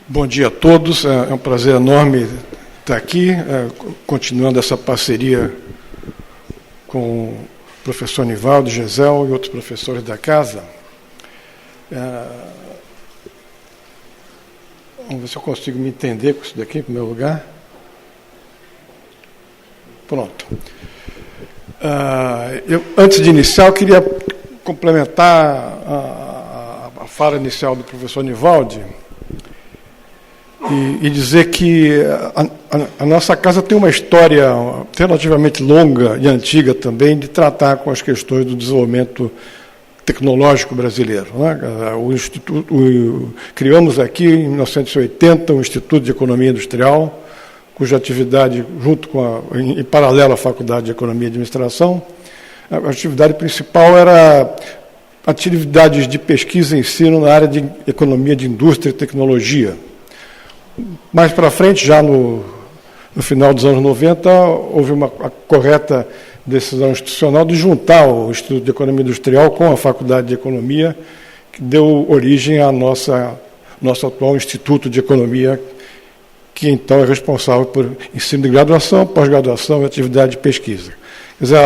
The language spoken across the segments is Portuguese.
Bom dia a todos, é um prazer enorme estar aqui, continuando essa parceria com o professor Nivaldo, Gesel e outros professores da casa. Vamos ver se eu consigo me entender com isso daqui, em primeiro lugar. Pronto. Antes de iniciar, eu queria complementar a fala inicial do professor Nivaldo e dizer que a nossa casa tem uma história relativamente longa e antiga também de tratar com as questões do desenvolvimento tecnológico brasileiro, né? Criamos aqui, em 1980, o Instituto de Economia Industrial, cuja atividade, em paralelo à Faculdade de Economia e Administração, a atividade principal era atividades de pesquisa e ensino na área de economia de indústria e tecnologia. Mais para frente, já no final dos anos 90, houve uma correta decisão institucional de juntar o Instituto de Economia Industrial com a Faculdade de Economia, que deu origem ao nosso atual Instituto de Economia, que então é responsável por ensino de graduação, pós-graduação e atividade de pesquisa. Quer dizer,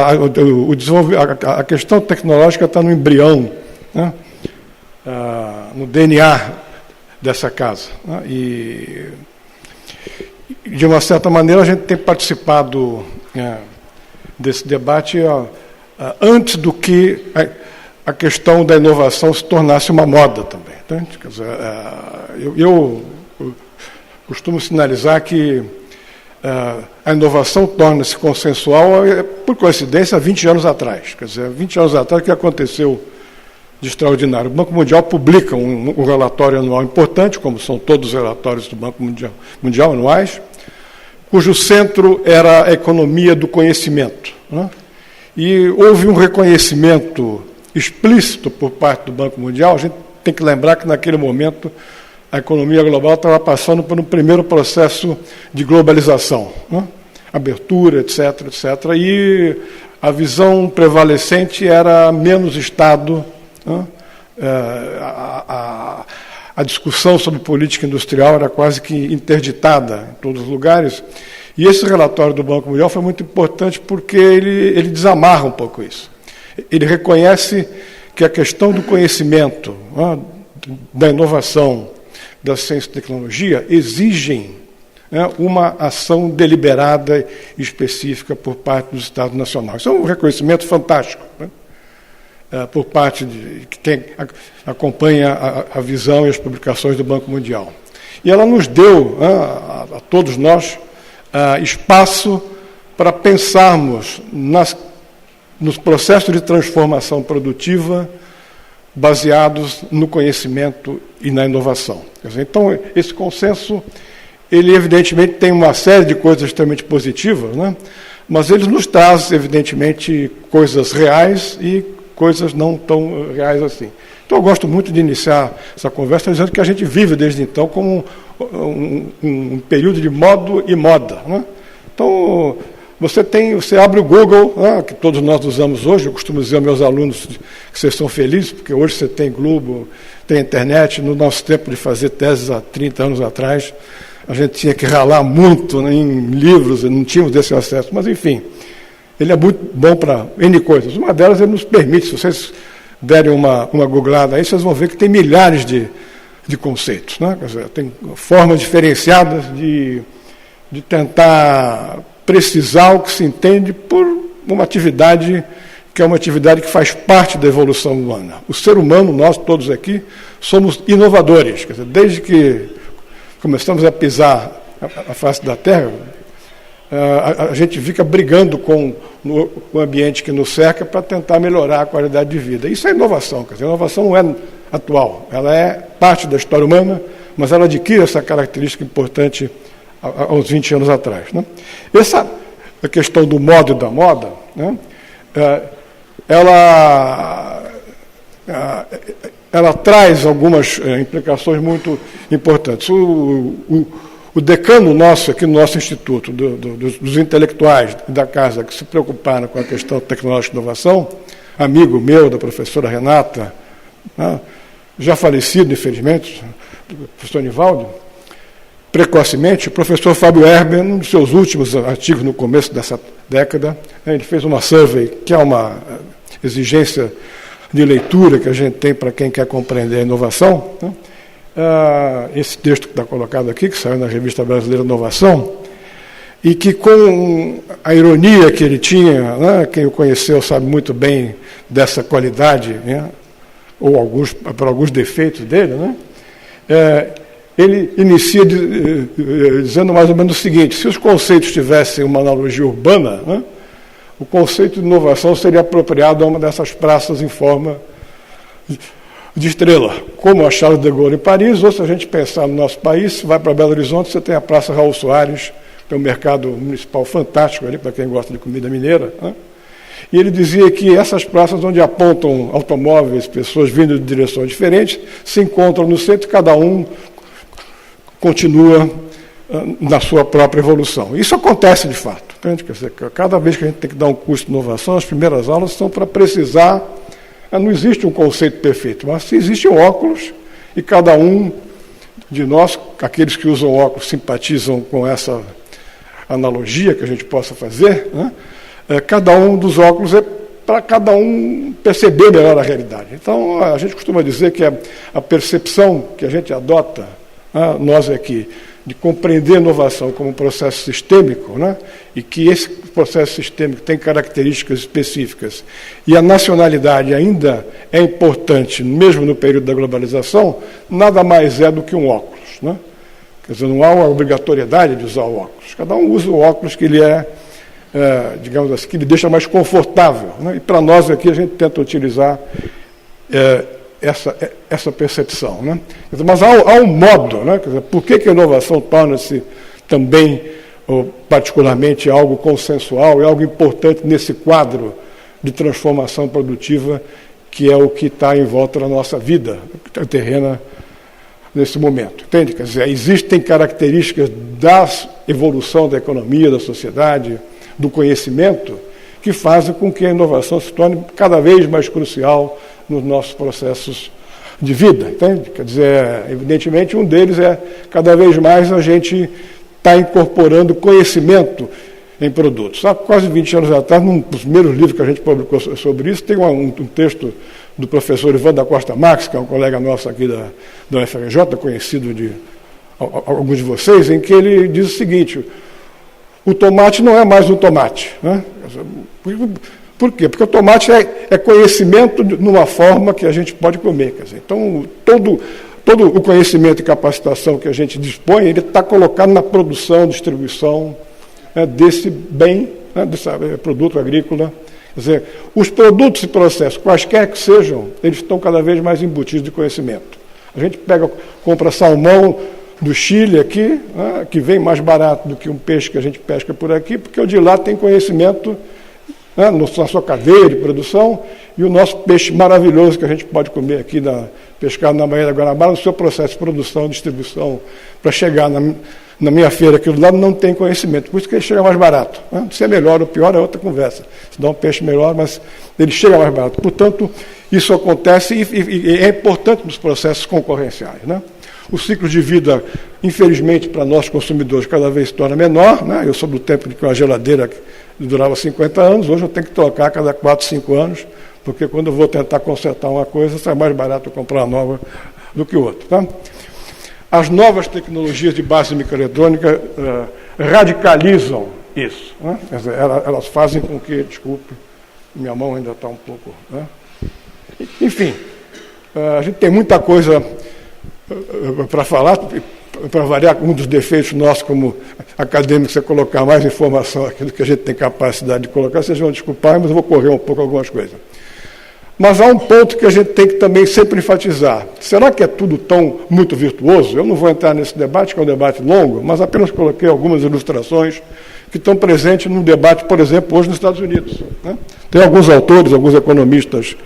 a questão tecnológica está no embrião, né? No DNA dessa casa, né? E, de uma certa maneira, a gente tem participado desse debate antes do que a questão da inovação se tornasse uma moda também. Tá? Quer dizer, eu costumo sinalizar que a inovação torna-se consensual, por coincidência, há 20 anos atrás. Quer dizer, 20 anos atrás, o que aconteceu de extraordinário? O Banco Mundial publica um relatório anual importante, como são todos os relatórios do Banco Mundial anuais, cujo centro era a economia do conhecimento, né? E houve um reconhecimento explícito por parte do Banco Mundial. A gente tem que lembrar que, naquele momento, a economia global estava passando por um primeiro processo de globalização, né? Abertura, etc., etc., e a visão prevalecente era menos Estado, né? A discussão sobre política industrial era quase que interditada em todos os lugares, e esse relatório do Banco Mundial foi muito importante porque ele desamarra um pouco isso. Ele reconhece que a questão do conhecimento, né, da inovação, da ciência e tecnologia, exigem, né, uma ação deliberada e específica por parte dos Estados nacionais. Isso é um reconhecimento fantástico, né? Por parte de quem acompanha a visão e as publicações do Banco Mundial. E ela nos deu, né, a todos nós, espaço para pensarmos nos processos de transformação produtiva baseados no conhecimento e na inovação. Quer dizer, então, esse consenso, ele evidentemente tem uma série de coisas extremamente positivas, né? Mas ele nos traz, evidentemente, coisas reais e coisas não tão reais assim. Então, eu gosto muito de iniciar essa conversa dizendo que a gente vive, desde então, como um período de modo e moda, né? Então, você abre o Google, né, que todos nós usamos hoje. Eu costumo dizer aos meus alunos que vocês são felizes, porque hoje você tem Globo, tem internet. No nosso tempo de fazer teses há 30 anos atrás, a gente tinha que ralar muito, né, em livros, não tínhamos esse acesso. Mas, enfim, ele é muito bom para N coisas. Uma delas, ele nos permite, se vocês derem uma googlada aí, vocês vão ver que tem milhares de conceitos, né? Quer dizer, tem formas diferenciadas de tentar precisar o que se entende por uma atividade que é uma atividade que faz parte da evolução humana. O ser humano, nós todos aqui, somos inovadores. Quer dizer, desde que começamos a pisar a face da Terra, a gente fica brigando com o ambiente que nos cerca para tentar melhorar a qualidade de vida. Isso é inovação. Quer dizer, a inovação não é atual, ela é parte da história humana, mas ela adquire essa característica importante há uns 20 anos atrás, né? A questão do modo e da moda, né, ela traz algumas implicações muito importantes. O decano nosso, aqui no nosso instituto, dos intelectuais da casa que se preocuparam com a questão tecnológica e inovação, amigo meu, da professora Renata, né, já falecido, infelizmente, o professor Nivaldo, precocemente. O professor Fábio Herber, num dos seus últimos artigos no começo dessa década, ele fez uma survey, que é uma exigência de leitura que a gente tem para quem quer compreender a inovação. Né? Esse texto que está colocado aqui, que saiu na Revista Brasileira de Inovação, e que, com a ironia que ele tinha, né, quem o conheceu sabe muito bem dessa qualidade, né, ou por alguns defeitos dele, né, ele inicia dizendo mais ou menos o seguinte: se os conceitos tivessem uma analogia urbana, né, o conceito de inovação seria apropriado a uma dessas praças em forma de estrela, como a Charles de Gaulle em Paris, ou se a gente pensar no nosso país, vai para Belo Horizonte, você tem a Praça Raul Soares, que é um mercado municipal fantástico ali, para quem gosta de comida mineira, né? E ele dizia que essas praças onde apontam automóveis, pessoas vindo de direções diferentes, se encontram no centro e cada um continua na sua própria evolução. Isso acontece de fato. Entende? Quer dizer, cada vez que a gente tem que dar um curso de inovação, as primeiras aulas são para precisar. Não existe um conceito perfeito, mas existe um óculos e cada um de nós, aqueles que usam óculos, simpatizam com essa analogia que a gente possa fazer, né? Cada um dos óculos é para cada um perceber melhor a realidade. Então, a gente costuma dizer que a percepção que a gente adota, nós aqui, de compreender a inovação como um processo sistêmico, né? E que esse processo sistêmico tem características específicas, e a nacionalidade ainda é importante, mesmo no período da globalização, nada mais é do que um óculos, né? Quer dizer, não há uma obrigatoriedade de usar o óculos. Cada um usa o óculos que ele digamos assim, que ele deixa mais confortável, né? E para nós aqui a gente tenta utilizar essa percepção, né? Mas há um modo, né? Quer dizer, por que a inovação torna-se também, ou particularmente, algo consensual, é algo importante nesse quadro de transformação produtiva que é o que está em volta da nossa vida terrena nesse momento. Entende? Quer dizer, existem características da evolução da economia, da sociedade, do conhecimento, que fazem com que a inovação se torne cada vez mais crucial nos nossos processos de vida. Entende? Quer dizer, evidentemente, um deles é, cada vez mais, a gente está incorporando conhecimento em produtos. Há quase 20 anos atrás, num dos primeiros livros que a gente publicou sobre isso, tem um texto do professor Ivan da Costa Marques, que é um colega nosso aqui da UFRJ, conhecido de alguns de vocês, em que ele diz o seguinte: o tomate não é mais um tomate, né? Por quê? Porque o tomate é conhecimento numa forma que a gente pode comer. Quer dizer, então, todo o conhecimento e capacitação que a gente dispõe, ele está colocado na produção, distribuição, né, desse bem, né, desse produto agrícola. Quer dizer, os produtos e processos, quaisquer que sejam, eles estão cada vez mais embutidos de conhecimento. A gente compra salmão do Chile aqui, né, que vem mais barato do que um peixe que a gente pesca por aqui, porque o de lá tem conhecimento, né, na sua cadeia de produção, e o nosso peixe maravilhoso que a gente pode comer aqui, pescado na Baía da Guanabara, no seu processo de produção, distribuição, para chegar na minha feira, aquilo lá não tem conhecimento, por isso que ele chega mais barato. Né? Se é melhor ou pior é outra conversa. Se dá um peixe melhor, mas ele chega mais barato. Portanto, isso acontece e é importante nos processos concorrenciais. Né? O ciclo de vida, infelizmente, para nós consumidores, cada vez se torna menor. Né? Eu sou do tempo de que uma geladeira durava 50 anos, hoje eu tenho que trocar a cada 4, 5 anos, porque quando eu vou tentar consertar uma coisa, sai mais barato comprar uma nova do que outra. Tá? As novas tecnologias de base microeletrônica radicalizam isso. Né? Quer dizer, elas fazem com que, desculpe, minha mão ainda está um pouco... Né? Enfim, a gente tem muita coisa para falar, para variar. Um dos defeitos nossos como acadêmicos é colocar mais informação aqui do que a gente tem capacidade de colocar. Vocês vão desculpar, mas eu vou correr um pouco algumas coisas. Mas há um ponto que a gente tem que também sempre enfatizar. Será que é tudo tão muito virtuoso? Eu não vou entrar nesse debate, que é um debate longo, mas apenas coloquei algumas ilustrações que estão presentes no debate, por exemplo, hoje nos Estados Unidos. Né? Tem alguns autores, alguns economistas,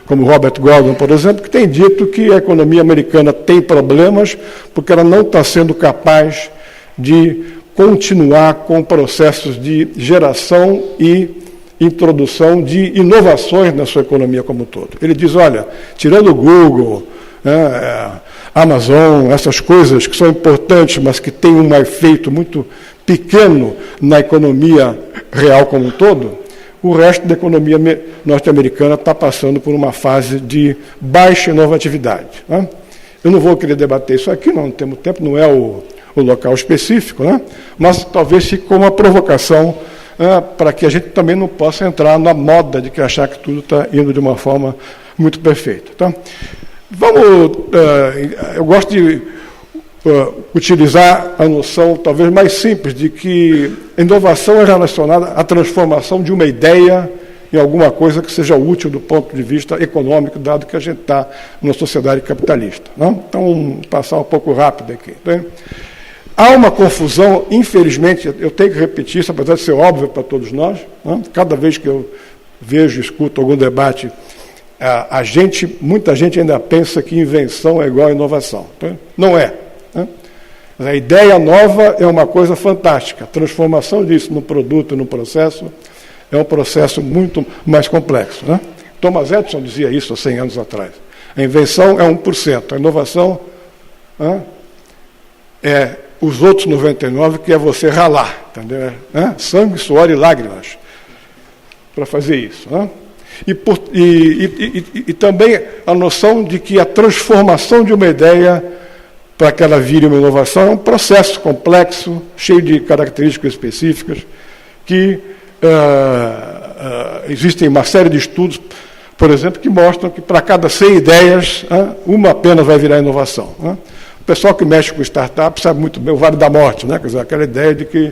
como Robert Gordon, por exemplo, que têm dito que a economia americana tem problemas porque ela não está sendo capaz de continuar com processos de geração e introdução de inovações na sua economia como um todo. Ele diz, olha, tirando o Google, Amazon, essas coisas que são importantes, mas que têm um efeito muito pequeno na economia real como um todo, o resto da economia norte-americana está passando por uma fase de baixa inovatividade. Né? Eu não vou querer debater isso aqui, não temos tempo, não é o local específico, né? Mas talvez fique como uma provocação para que a gente também não possa entrar na moda de que achar que tudo está indo de uma forma muito perfeita. Tá? Eu gosto de utilizar a noção talvez mais simples de que a inovação é relacionada à transformação de uma ideia em alguma coisa que seja útil do ponto de vista econômico, dado que a gente está numa sociedade capitalista. Não? Então, passar um pouco rápido aqui. Tá? Há uma confusão, infelizmente, eu tenho que repetir isso, apesar de ser óbvio para todos nós. Não? Cada vez que eu vejo, escuto algum debate, muita gente ainda pensa que invenção é igual a inovação. Tá? Não é. Né? A ideia nova é uma coisa fantástica. A transformação disso no produto, no processo, é um processo muito mais complexo. Né? Thomas Edison dizia isso há 100 anos atrás. A invenção é 1%, a inovação é os outros 99%, que é você ralar, entendeu? Sangue, suor e lágrimas para fazer isso. Né? E também a noção de que a transformação de uma ideia para que ela vire uma inovação é um processo complexo, cheio de características específicas, que existem uma série de estudos, por exemplo, que mostram que para cada 100 ideias, uma apenas vai virar inovação. O pessoal que mexe com startup sabe muito bem o Vale da Morte, né? Quer dizer, aquela ideia de que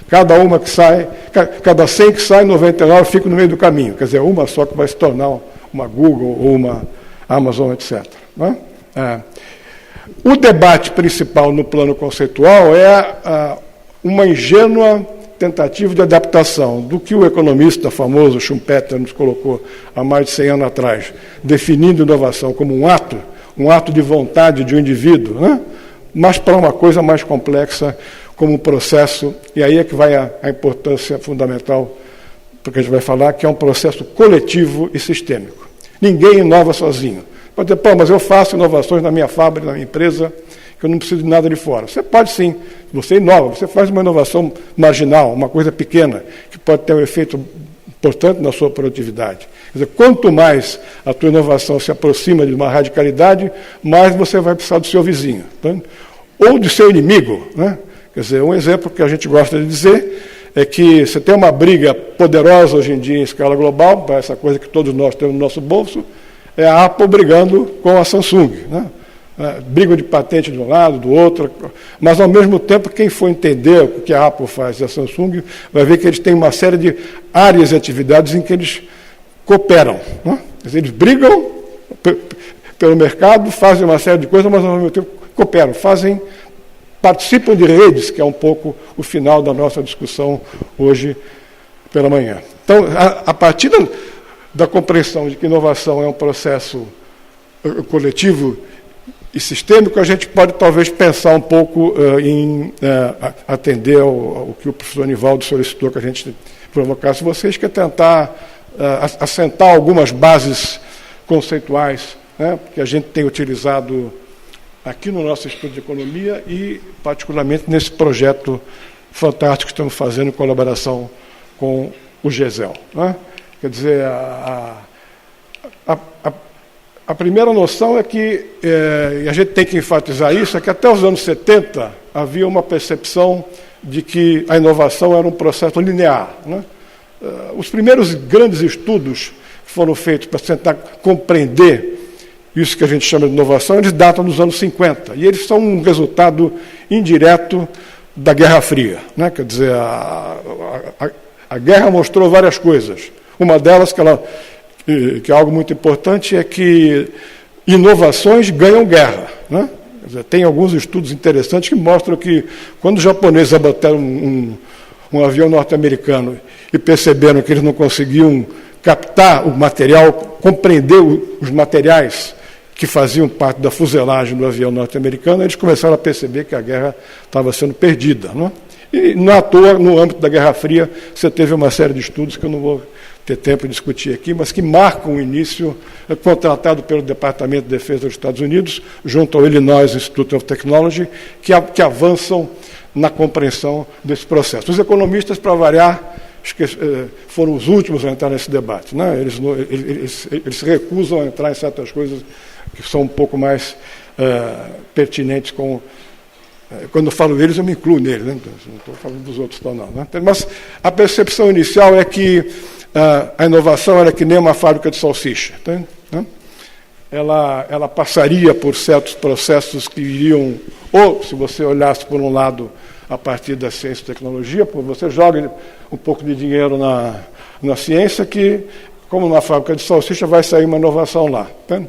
cada 100 que sai, 99 ficam no meio do caminho. Quer dizer, uma só que vai se tornar uma Google ou uma Amazon, etc. Né? O debate principal no plano conceitual é uma ingênua tentativa de adaptação do que o economista famoso Schumpeter nos colocou há mais de 100 anos atrás, definindo inovação como um ato de vontade de um indivíduo, né? Mas para uma coisa mais complexa, como um processo, e aí é que vai a importância fundamental, porque a gente vai falar, que é um processo coletivo e sistêmico. Ninguém inova sozinho. Pode dizer, mas eu faço inovações na minha fábrica, na minha empresa, que eu não preciso de nada de fora. Você pode sim, você inova, você faz uma inovação marginal, uma coisa pequena, que pode ter um efeito importante na sua produtividade. Quer dizer, quanto mais a tua inovação se aproxima de uma radicalidade, mais você vai precisar do seu vizinho. Tá? Ou do seu inimigo. Né? Quer dizer, um exemplo que a gente gosta de dizer é que você tem uma briga poderosa hoje em dia em escala global, para essa coisa que todos nós temos no nosso bolso, é a Apple brigando com a Samsung. Né? Brigam de patente de um lado, do outro, mas ao mesmo tempo quem for entender o que a Apple faz e a Samsung vai ver que eles têm uma série de áreas e atividades em que eles cooperam. Né? Eles brigam pelo mercado, fazem uma série de coisas, mas ao mesmo tempo cooperam, participam de redes, que é um pouco o final da nossa discussão hoje pela manhã. Então, a partir da compreensão de que inovação é um processo coletivo e sistêmico, a gente pode talvez pensar um pouco em atender ao que o professor Nivaldo solicitou que a gente provocasse vocês, que é tentar assentar algumas bases conceituais, né, que a gente tem utilizado aqui no nosso estudo de economia e particularmente nesse projeto fantástico que estamos fazendo em colaboração com o GESEL. Né? Quer dizer, a primeira noção é que, e a gente tem que enfatizar isso, é que até os anos 70 havia uma percepção de que a inovação era um processo linear. Né? Os primeiros grandes estudos que foram feitos para tentar compreender isso que a gente chama de inovação, eles datam dos anos 50, e eles são um resultado indireto da Guerra Fria. Né? Quer dizer, a guerra mostrou várias coisas. Uma delas, que é algo muito importante, é que inovações ganham guerra. Né? Quer dizer, tem alguns estudos interessantes que mostram que quando os japoneses abateram um avião norte-americano e perceberam que eles não conseguiam captar o material, compreender os materiais que faziam parte da fuselagem do avião norte-americano, eles começaram a perceber que a guerra estava sendo perdida. Não é? E, não à toa, no âmbito da Guerra Fria, você teve uma série de estudos que eu não vou ter tempo de discutir aqui, mas que marcam o início, contratado pelo Departamento de Defesa dos Estados Unidos, junto ao Illinois Institute of Technology, que avançam na compreensão desse processo. Os economistas, para variar, foram os últimos a entrar nesse debate, né? Eles se recusam a entrar em certas coisas que são um pouco mais pertinentes com... Quando eu falo eles, eu me incluo neles, né? Não estou falando dos outros, não. Né? Mas a percepção inicial é que a inovação era que nem uma fábrica de salsicha. Tá? Né? Ela passaria por certos processos que iriam, ou, se você olhasse por um lado, a partir da ciência e tecnologia, você joga um pouco de dinheiro na ciência, que, como na fábrica de salsicha, vai sair uma inovação lá. Tá?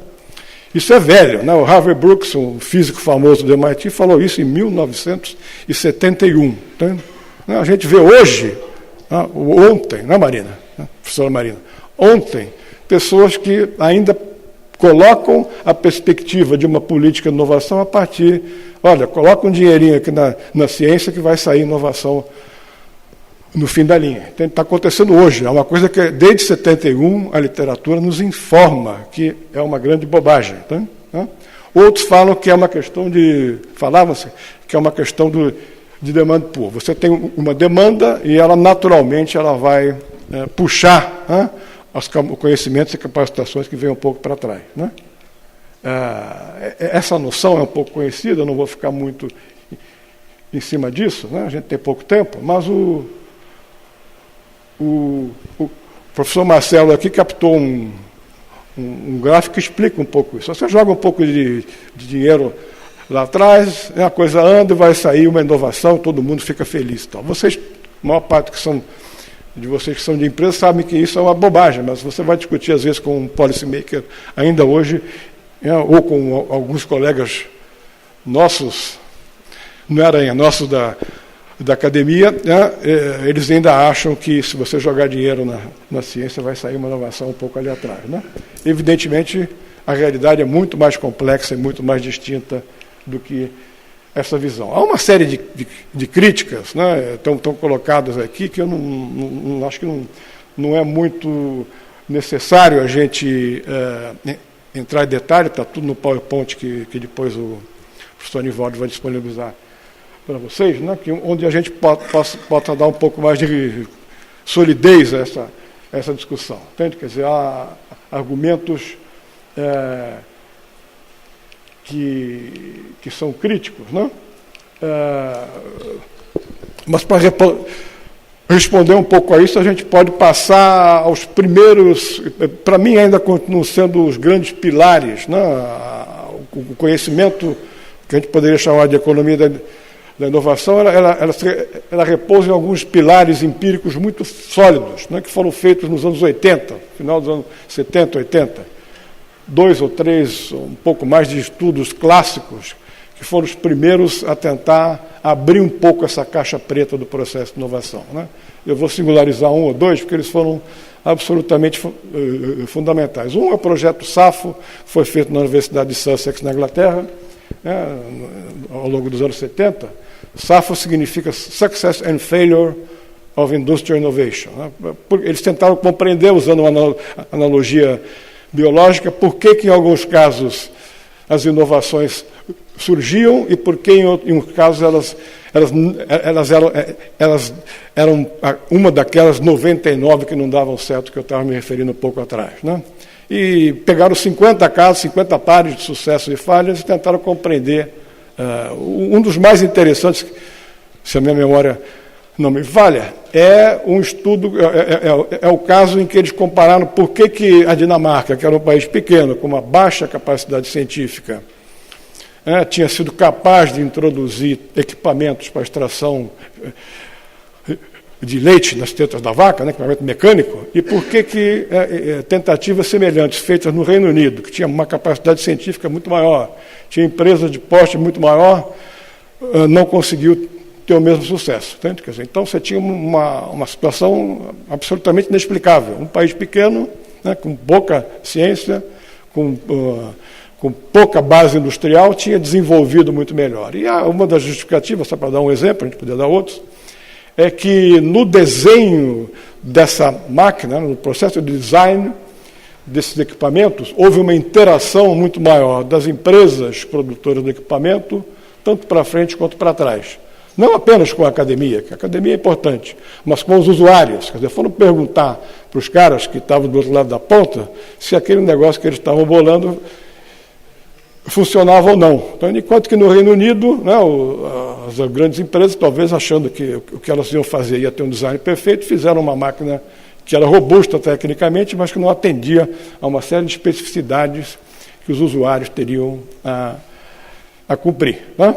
Isso é velho, né? O Harvey Brooks, um físico famoso do MIT, falou isso em 1971. Tá? A gente vê hoje, ontem, não é, Marina? Professora Marina, ontem, pessoas que ainda colocam a perspectiva de uma política de inovação a partir... Olha, coloca um dinheirinho aqui na ciência que vai sair inovação no fim da linha. Está acontecendo hoje. É uma coisa que, desde 71, a literatura nos informa que é uma grande bobagem. Tá? Outros falam que é uma questão de... Falavam-se que é uma questão de demand pool. Você tem uma demanda e ela, naturalmente, ela vai puxar os conhecimentos e capacitações que vêm um pouco para trás. Né? Essa noção é um pouco conhecida, eu não vou ficar muito em cima disso, né? A gente tem pouco tempo, mas o professor Marcelo aqui captou um gráfico que explica um pouco isso. Você joga um pouco de dinheiro lá atrás, a coisa anda e vai sair uma inovação, todo mundo fica feliz. Então, vocês, a maior parte de vocês que são de empresa sabem que isso é uma bobagem, mas você vai discutir às vezes com um policymaker ainda hoje, ou com alguns colegas nossos, não era nossos da academia, eles ainda acham que se você jogar dinheiro na ciência vai sair uma inovação um pouco ali atrás. Né? Evidentemente, a realidade é muito mais complexa e muito mais distinta do que essa visão. Há uma série de críticas, né, estão colocadas aqui, que eu não acho que não é muito necessário a gente entrar em detalhe, está tudo no PowerPoint que depois o professor Nivaldo vai disponibilizar para vocês, né, onde a gente possa dar um pouco mais de solidez a essa discussão. Entende? Quer dizer, há argumentos que são críticos, né? Mas para responder um pouco a isso, a gente pode passar aos primeiros, para mim ainda continuam sendo os grandes pilares, né? O conhecimento que a gente poderia chamar de economia da inovação, ela repousa em alguns pilares empíricos muito sólidos, né? Que foram feitos nos anos 80, final dos anos 70, 80. 2 ou 3, um pouco mais de estudos clássicos, que foram os primeiros a tentar abrir um pouco essa caixa preta do processo de inovação. Né? Eu vou singularizar um ou dois, porque eles foram absolutamente fundamentais. Um é o projeto SAFO, que foi feito na Universidade de Sussex, na Inglaterra, né, ao longo dos anos 70. SAFO significa Success and Failure of Industrial Innovation. Né? Eles tentaram compreender, usando uma analogia biológica, por que em alguns casos as inovações surgiam e por que em outros casos elas eram uma daquelas 99 que não davam certo, que eu estava me referindo um pouco atrás. Né? E pegaram 50 casos, 50 pares de sucesso e falhas e tentaram compreender. Um dos mais interessantes, se a minha memória não me falha, é um estudo, é o caso em que eles compararam por que a Dinamarca, que era um país pequeno, com uma baixa capacidade científica, tinha sido capaz de introduzir equipamentos para extração de leite nas tetas da vaca, equipamento mecânico, e por que tentativas semelhantes feitas no Reino Unido, que tinha uma capacidade científica muito maior, tinha empresas de porte muito maior, não conseguiu ter o mesmo sucesso. Entende? Quer dizer, então você tinha uma situação absolutamente inexplicável. Um país pequeno, com pouca ciência, com pouca base industrial, tinha desenvolvido muito melhor. E uma das justificativas, só para dar um exemplo, a gente poderia dar outros, é que no desenho dessa máquina, no processo de design desses equipamentos, houve uma interação muito maior das empresas produtoras do equipamento, tanto para frente quanto para trás. Não apenas com a academia, que a academia é importante, mas com os usuários. Quer dizer, foram perguntar para os caras que estavam do outro lado da ponta se aquele negócio que eles estavam bolando funcionava ou não. Então, enquanto que no Reino Unido, né, as grandes empresas, talvez achando que o que elas iam fazer ia ter um design perfeito, fizeram uma máquina que era robusta tecnicamente, mas que não atendia a uma série de especificidades que os usuários teriam a cumprir. Né?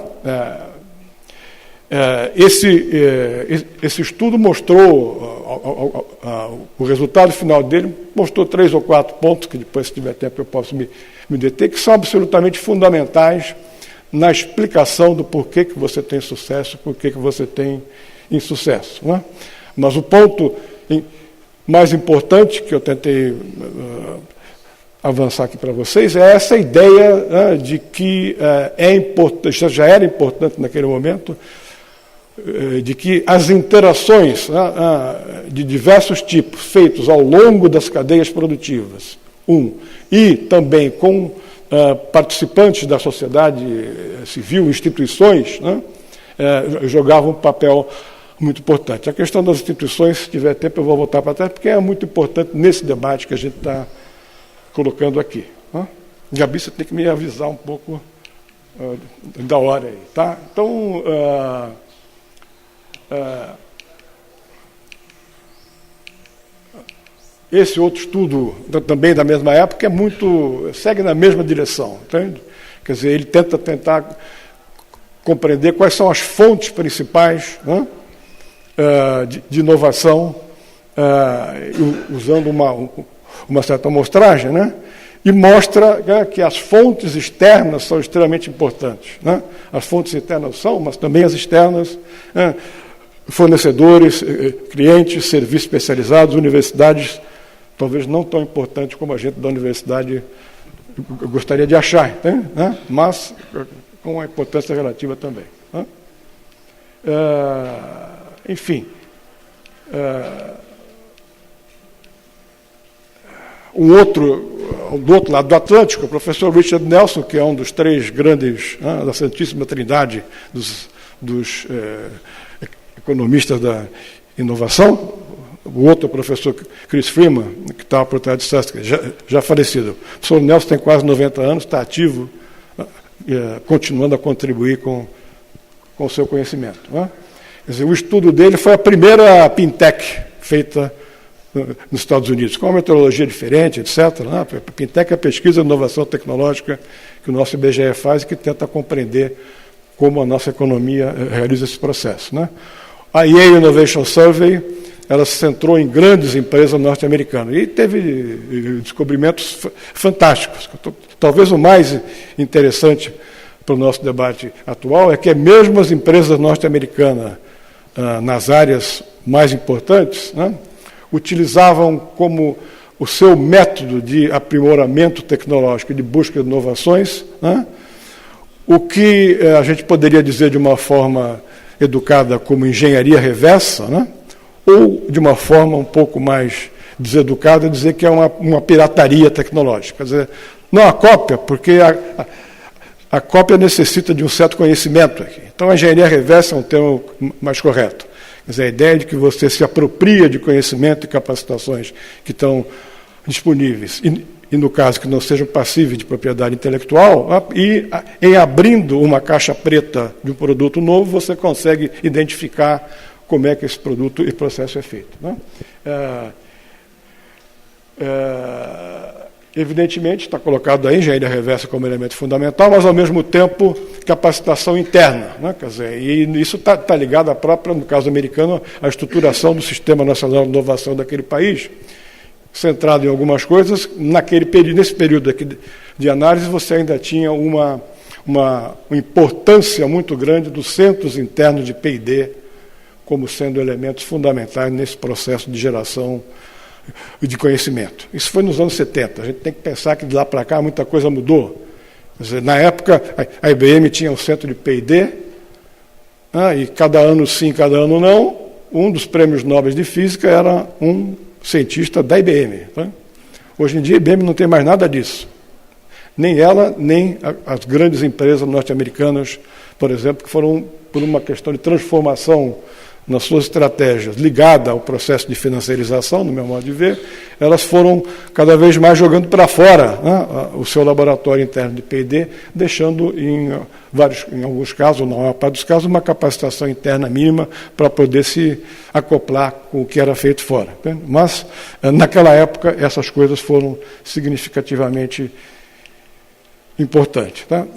Esse estudo mostrou, o resultado final dele mostrou 3 ou 4 pontos, que depois, se tiver tempo, eu posso me deter, que são absolutamente fundamentais na explicação do porquê que você tem sucesso, porquê que você tem insucesso. Né? Mas o ponto mais importante que eu tentei avançar aqui para vocês é essa ideia, né, de que já era importante naquele momento, de que as interações, né, de diversos tipos feitos ao longo das cadeias produtivas, e também com participantes da sociedade civil, instituições, né, jogavam um papel muito importante. A questão das instituições, se tiver tempo, eu vou voltar para trás, porque é muito importante nesse debate que a gente está colocando aqui. Né? Gabi, você tem que me avisar um pouco da hora aí. Tá? Então, esse outro estudo, também da mesma época, segue na mesma direção. Entende? Quer dizer, ele tentar compreender quais são as fontes principais, né, de inovação, usando uma certa amostragem, né, e mostra, né, que as fontes externas são extremamente importantes. Né? As fontes internas são, mas também as externas, né, fornecedores, clientes, serviços especializados, universidades, talvez não tão importante como a gente da universidade gostaria de achar, né? Mas com uma importância relativa também. Né? Enfim, do outro lado do Atlântico, o professor Richard Nelson, que é um dos 3 grandes, da Santíssima Trindade dos economistas da inovação. O outro, o professor Chris Freeman, que estava por trás de Susskind, já falecido. O professor Nelson tem quase 90 anos, está ativo, continuando a contribuir com o seu conhecimento. Né? Quer dizer, o estudo dele foi a primeira Pintec feita nos Estados Unidos, com uma metodologia diferente, etc. Né? A Pintec é a pesquisa de inovação tecnológica que o nosso IBGE faz e que tenta compreender como a nossa economia realiza esse processo. Né? A Yale Innovation Survey, ela se centrou em grandes empresas norte-americanas e teve descobrimentos fantásticos. Talvez o mais interessante para o nosso debate atual é que mesmo as empresas norte-americanas, nas áreas mais importantes, né, utilizavam como o seu método de aprimoramento tecnológico e de busca de inovações, né, o que a gente poderia dizer de uma forma educada como engenharia reversa, né, ou, de uma forma um pouco mais deseducada, dizer que é uma pirataria tecnológica. Quer dizer, não a cópia, porque a cópia necessita de um certo conhecimento aqui. Então, a engenharia reversa é um termo mais correto. Quer dizer, a ideia de que você se apropria de conhecimento e capacitações que estão disponíveis, e no caso que não sejam passíveis de propriedade intelectual, e em abrindo uma caixa preta de um produto novo, você consegue identificar como é que esse produto e processo é feito. Né? Evidentemente, está colocado aí engenharia reversa como elemento fundamental, mas, ao mesmo tempo, capacitação interna. Né? Quer dizer, e isso está ligado à própria, no caso americano, à estruturação do Sistema Nacional de Inovação daquele país, centrado em algumas coisas. Nesse período aqui de análise, você ainda tinha uma importância muito grande dos centros internos de P&D, como sendo elementos fundamentais nesse processo de geração de conhecimento. Isso foi nos anos 70. A gente tem que pensar que de lá para cá muita coisa mudou. Quer dizer, na época, a IBM tinha um centro de P&D, e cada ano sim, cada ano não, um dos prêmios nobres de física era um cientista da IBM. Tá? Hoje em dia, a IBM não tem mais nada disso. Nem ela, nem as grandes empresas norte-americanas, por exemplo, que foram, por uma questão de transformação nas suas estratégias, ligada ao processo de financiarização, no meu modo de ver, elas foram cada vez mais jogando para fora, né, o seu laboratório interno de P&D, deixando em alguns casos, na maior parte dos casos, uma capacitação interna mínima para poder se acoplar com o que era feito fora. Né? Mas, naquela época, essas coisas foram significativamente importantes. Tá?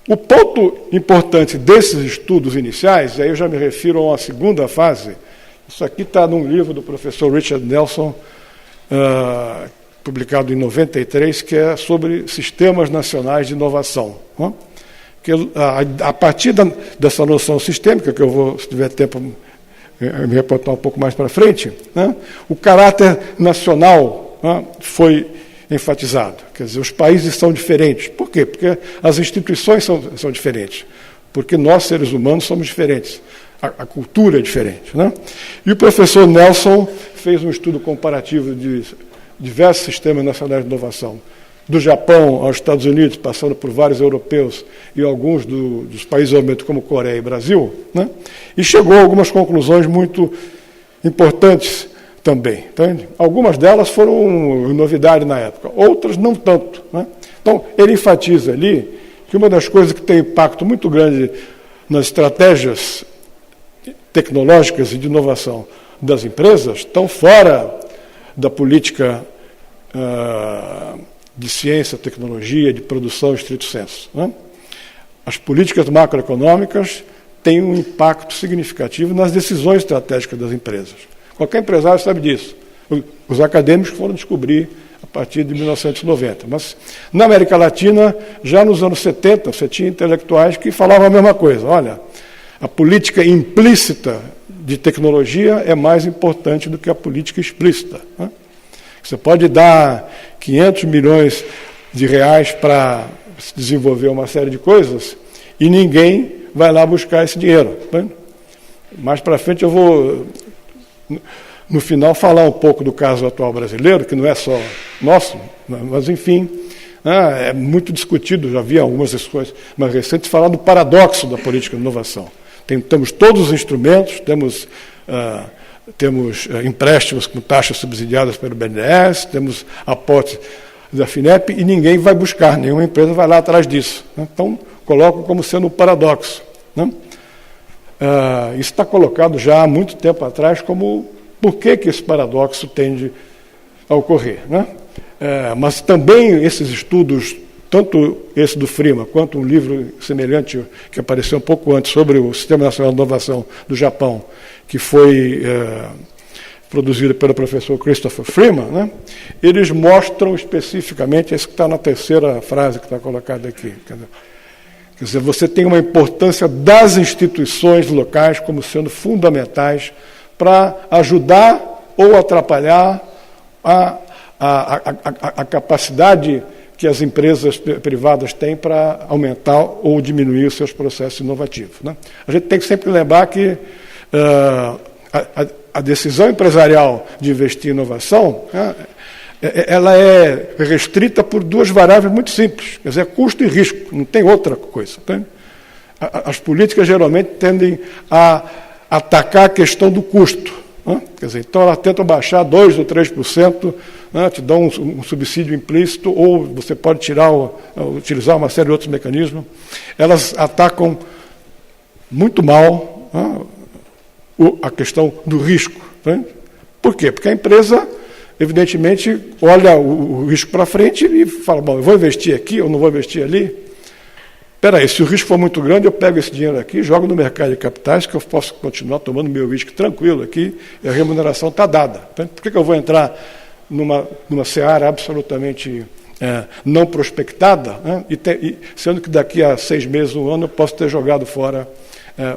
O ponto importante desses estudos iniciais, e aí eu já me refiro a uma segunda fase, isso aqui está num livro do professor Richard Nelson, publicado em 93, que é sobre sistemas nacionais de inovação. Né? Que, a partir dessa noção sistêmica, que eu vou, se tiver tempo, me reportar um pouco mais para frente, né? O caráter nacional, né, foi enfatizado. Quer dizer, os países são diferentes. Por quê? Porque as instituições são diferentes. Porque nós, seres humanos, somos diferentes. A cultura é diferente. Né? E o professor Nelson fez um estudo comparativo de diversos sistemas nacionais de inovação. Do Japão aos Estados Unidos, passando por vários europeus e alguns dos países de desenvolvimento, como Coreia e Brasil, né? E chegou a algumas conclusões muito importantes também. Entende? Algumas delas foram novidade na época, outras não tanto. Né? Então, ele enfatiza ali que uma das coisas que tem impacto muito grande nas estratégias tecnológicas e de inovação das empresas estão fora da política de ciência, tecnologia, de produção, estrito senso. Né? As políticas macroeconômicas têm um impacto significativo nas decisões estratégicas das empresas. Qualquer empresário sabe disso. Os acadêmicos foram descobrir a partir de 1990. Mas, na América Latina, já nos anos 70, você tinha intelectuais que falavam a mesma coisa. Olha, a política implícita de tecnologia é mais importante do que a política explícita. Né? Você pode dar 500 milhões de reais para desenvolver uma série de coisas e ninguém vai lá buscar esse dinheiro. Né? Mais para frente eu vou, no final, falar um pouco do caso atual brasileiro, que não é só nosso, mas, enfim, é muito discutido, já havia algumas discussões mais recentes, falar do paradoxo da política de inovação. Temos todos os instrumentos, temos empréstimos com taxas subsidiadas pelo BNDES, temos aportes da FINEP e ninguém vai buscar, nenhuma empresa vai lá atrás disso. Né? Então, coloco como sendo um paradoxo. Né? Isso está colocado já há muito tempo atrás como por que esse paradoxo tende a ocorrer. Né? Mas também esses estudos, tanto esse do Freeman, quanto um livro semelhante que apareceu um pouco antes sobre o Sistema Nacional de Inovação do Japão, que foi produzido pelo professor Christopher Freeman, né? Eles mostram especificamente, isso que está na terceira frase que está colocada aqui. Quer dizer, você tem uma importância das instituições locais como sendo fundamentais para ajudar ou atrapalhar a capacidade que as empresas privadas têm para aumentar ou diminuir os seus processos inovativos. Né? A gente tem que sempre lembrar que a decisão empresarial de investir em inovação, ela é restrita por duas variáveis muito simples, quer dizer, custo e risco, não tem outra coisa. Tá? As políticas geralmente tendem a atacar a questão do custo. Né? Quer dizer, então elas tentam baixar 2% ou 3%, né? Te dão um subsídio implícito, ou você pode utilizar uma série de outros mecanismos. Elas atacam muito mal, né, a questão do risco. Né? Por quê? Porque a empresa, evidentemente, olha o risco para frente e fala, bom, eu vou investir aqui, eu não vou investir ali. Espera aí, se o risco for muito grande, eu pego esse dinheiro aqui, jogo no mercado de capitais, que eu posso continuar tomando meu risco tranquilo aqui, e a remuneração está dada. Por que eu vou entrar numa seara absolutamente não prospectada, né, sendo que daqui a 6 meses, 1 ano, eu posso ter jogado fora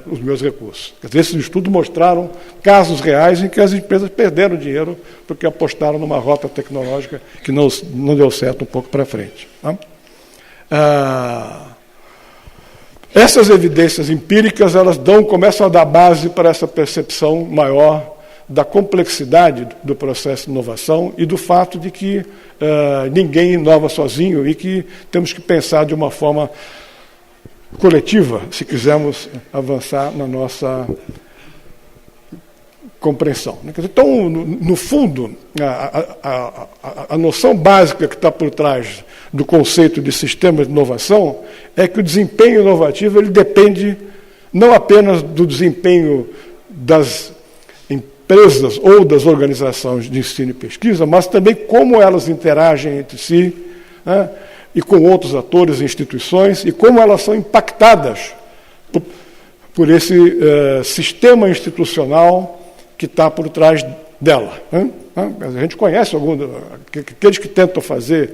os meus recursos? Quer dizer, esses estudos mostraram casos reais em que as empresas perderam dinheiro porque apostaram numa rota tecnológica que não deu certo um pouco para frente. Tá? Essas evidências empíricas, elas começam a dar base para essa percepção maior da complexidade do processo de inovação e do fato de que ninguém inova sozinho e que temos que pensar de uma forma coletiva, se quisermos avançar na nossa compreensão. Então, no fundo, a noção básica que está por trás do conceito de sistema de inovação é que o desempenho inovativo ele depende não apenas do desempenho das empresas ou das organizações de ensino e pesquisa, mas também como elas interagem entre si, né, e com outros atores e instituições, e como elas são impactadas por esse sistema institucional que está por trás dela. Né? A gente conhece aqueles que tentam fazer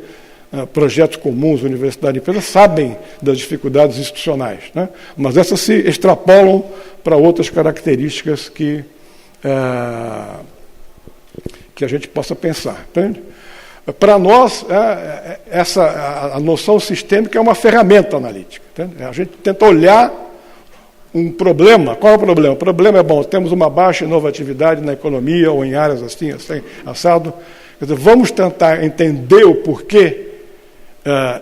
projetos comuns, universidade e empresa, sabem das dificuldades institucionais, né? Mas essas se extrapolam para outras características que a gente possa pensar. Entende? Para nós, a noção sistêmica é uma ferramenta analítica. Entende? A gente tenta olhar um problema. Qual é o problema? O problema é, temos uma baixa inovatividade na economia ou em áreas assim, assado. Quer dizer, vamos tentar entender o porquê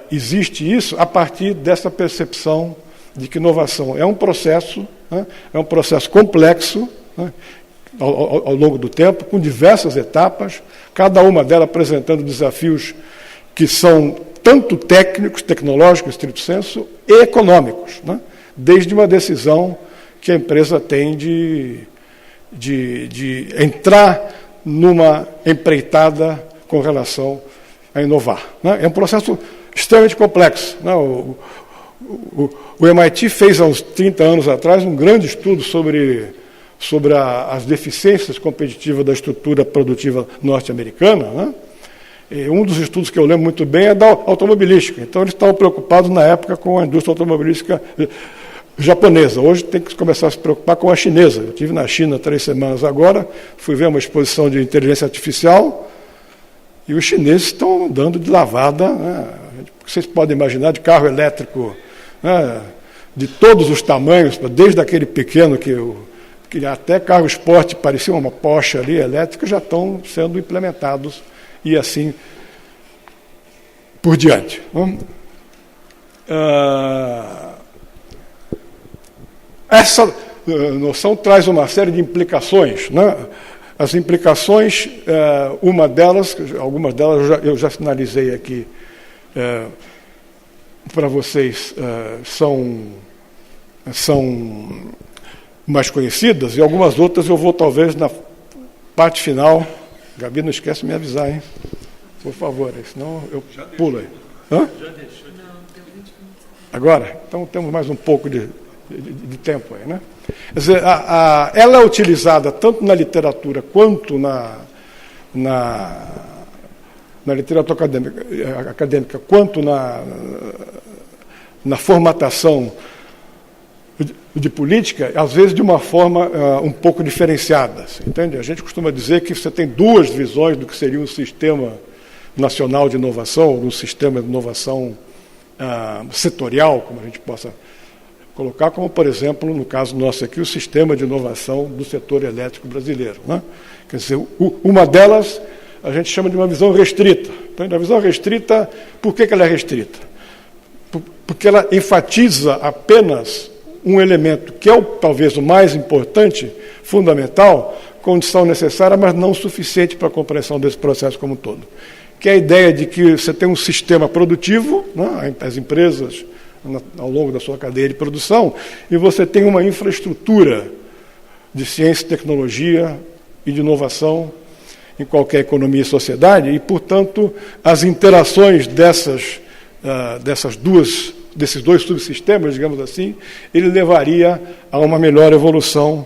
existe isso a partir dessa percepção de que inovação é um processo, né, é um processo complexo, né, ao longo do tempo, com diversas etapas, cada uma delas apresentando desafios que são tanto técnicos, tecnológicos, estrito sensu, e econômicos, né? Desde uma decisão que a empresa tem de entrar numa empreitada com relação a inovar. Né? É um processo extremamente complexo. Né? O MIT fez, há uns 30 anos atrás, um grande estudo sobre as deficiências competitivas da estrutura produtiva norte-americana, né? E um dos estudos que eu lembro muito bem é da automobilística. Então, eles estavam preocupados, na época, com a indústria automobilística japonesa. Hoje tem que começar a se preocupar com a chinesa. Eu estive na China 3 semanas agora, fui ver uma exposição de inteligência artificial e os chineses estão andando de lavada, né? Vocês podem imaginar, de carro elétrico, né? De todos os tamanhos, desde aquele pequeno que até carro esporte parecia uma Porsche ali, elétrica, já estão sendo implementados e assim por diante. Essa noção traz uma série de implicações, né? As implicações, algumas delas eu já sinalizei aqui para vocês, são mais conhecidas, e algumas outras eu vou, talvez, na parte final. Gabi, não esquece de me avisar, hein? Por favor, senão eu pulo aí. Hã? Já deixou. Agora? Então temos mais um pouco de tempo aí, né? Quer dizer, ela é utilizada tanto na literatura quanto na literatura acadêmica quanto na formatação de política, às vezes de uma forma um pouco diferenciada. Entende? A gente costuma dizer que você tem duas visões do que seria um sistema nacional de inovação, ou um sistema de inovação setorial, como a gente possa colocar, como, por exemplo, no caso nosso aqui, o sistema de inovação do setor elétrico brasileiro. Né? Quer dizer, uma delas a gente chama de uma visão restrita. Então, a visão restrita, por que ela é restrita? Porque ela enfatiza apenas um elemento que é talvez o mais importante, fundamental, condição necessária, mas não suficiente para a compreensão desse processo como um todo. Que é a ideia de que você tem um sistema produtivo, né, as empresas ao longo da sua cadeia de produção, e você tem uma infraestrutura de ciência, tecnologia e de inovação em qualquer economia e sociedade, e, portanto, as interações desses dois subsistemas, digamos assim, ele levaria a uma melhor evolução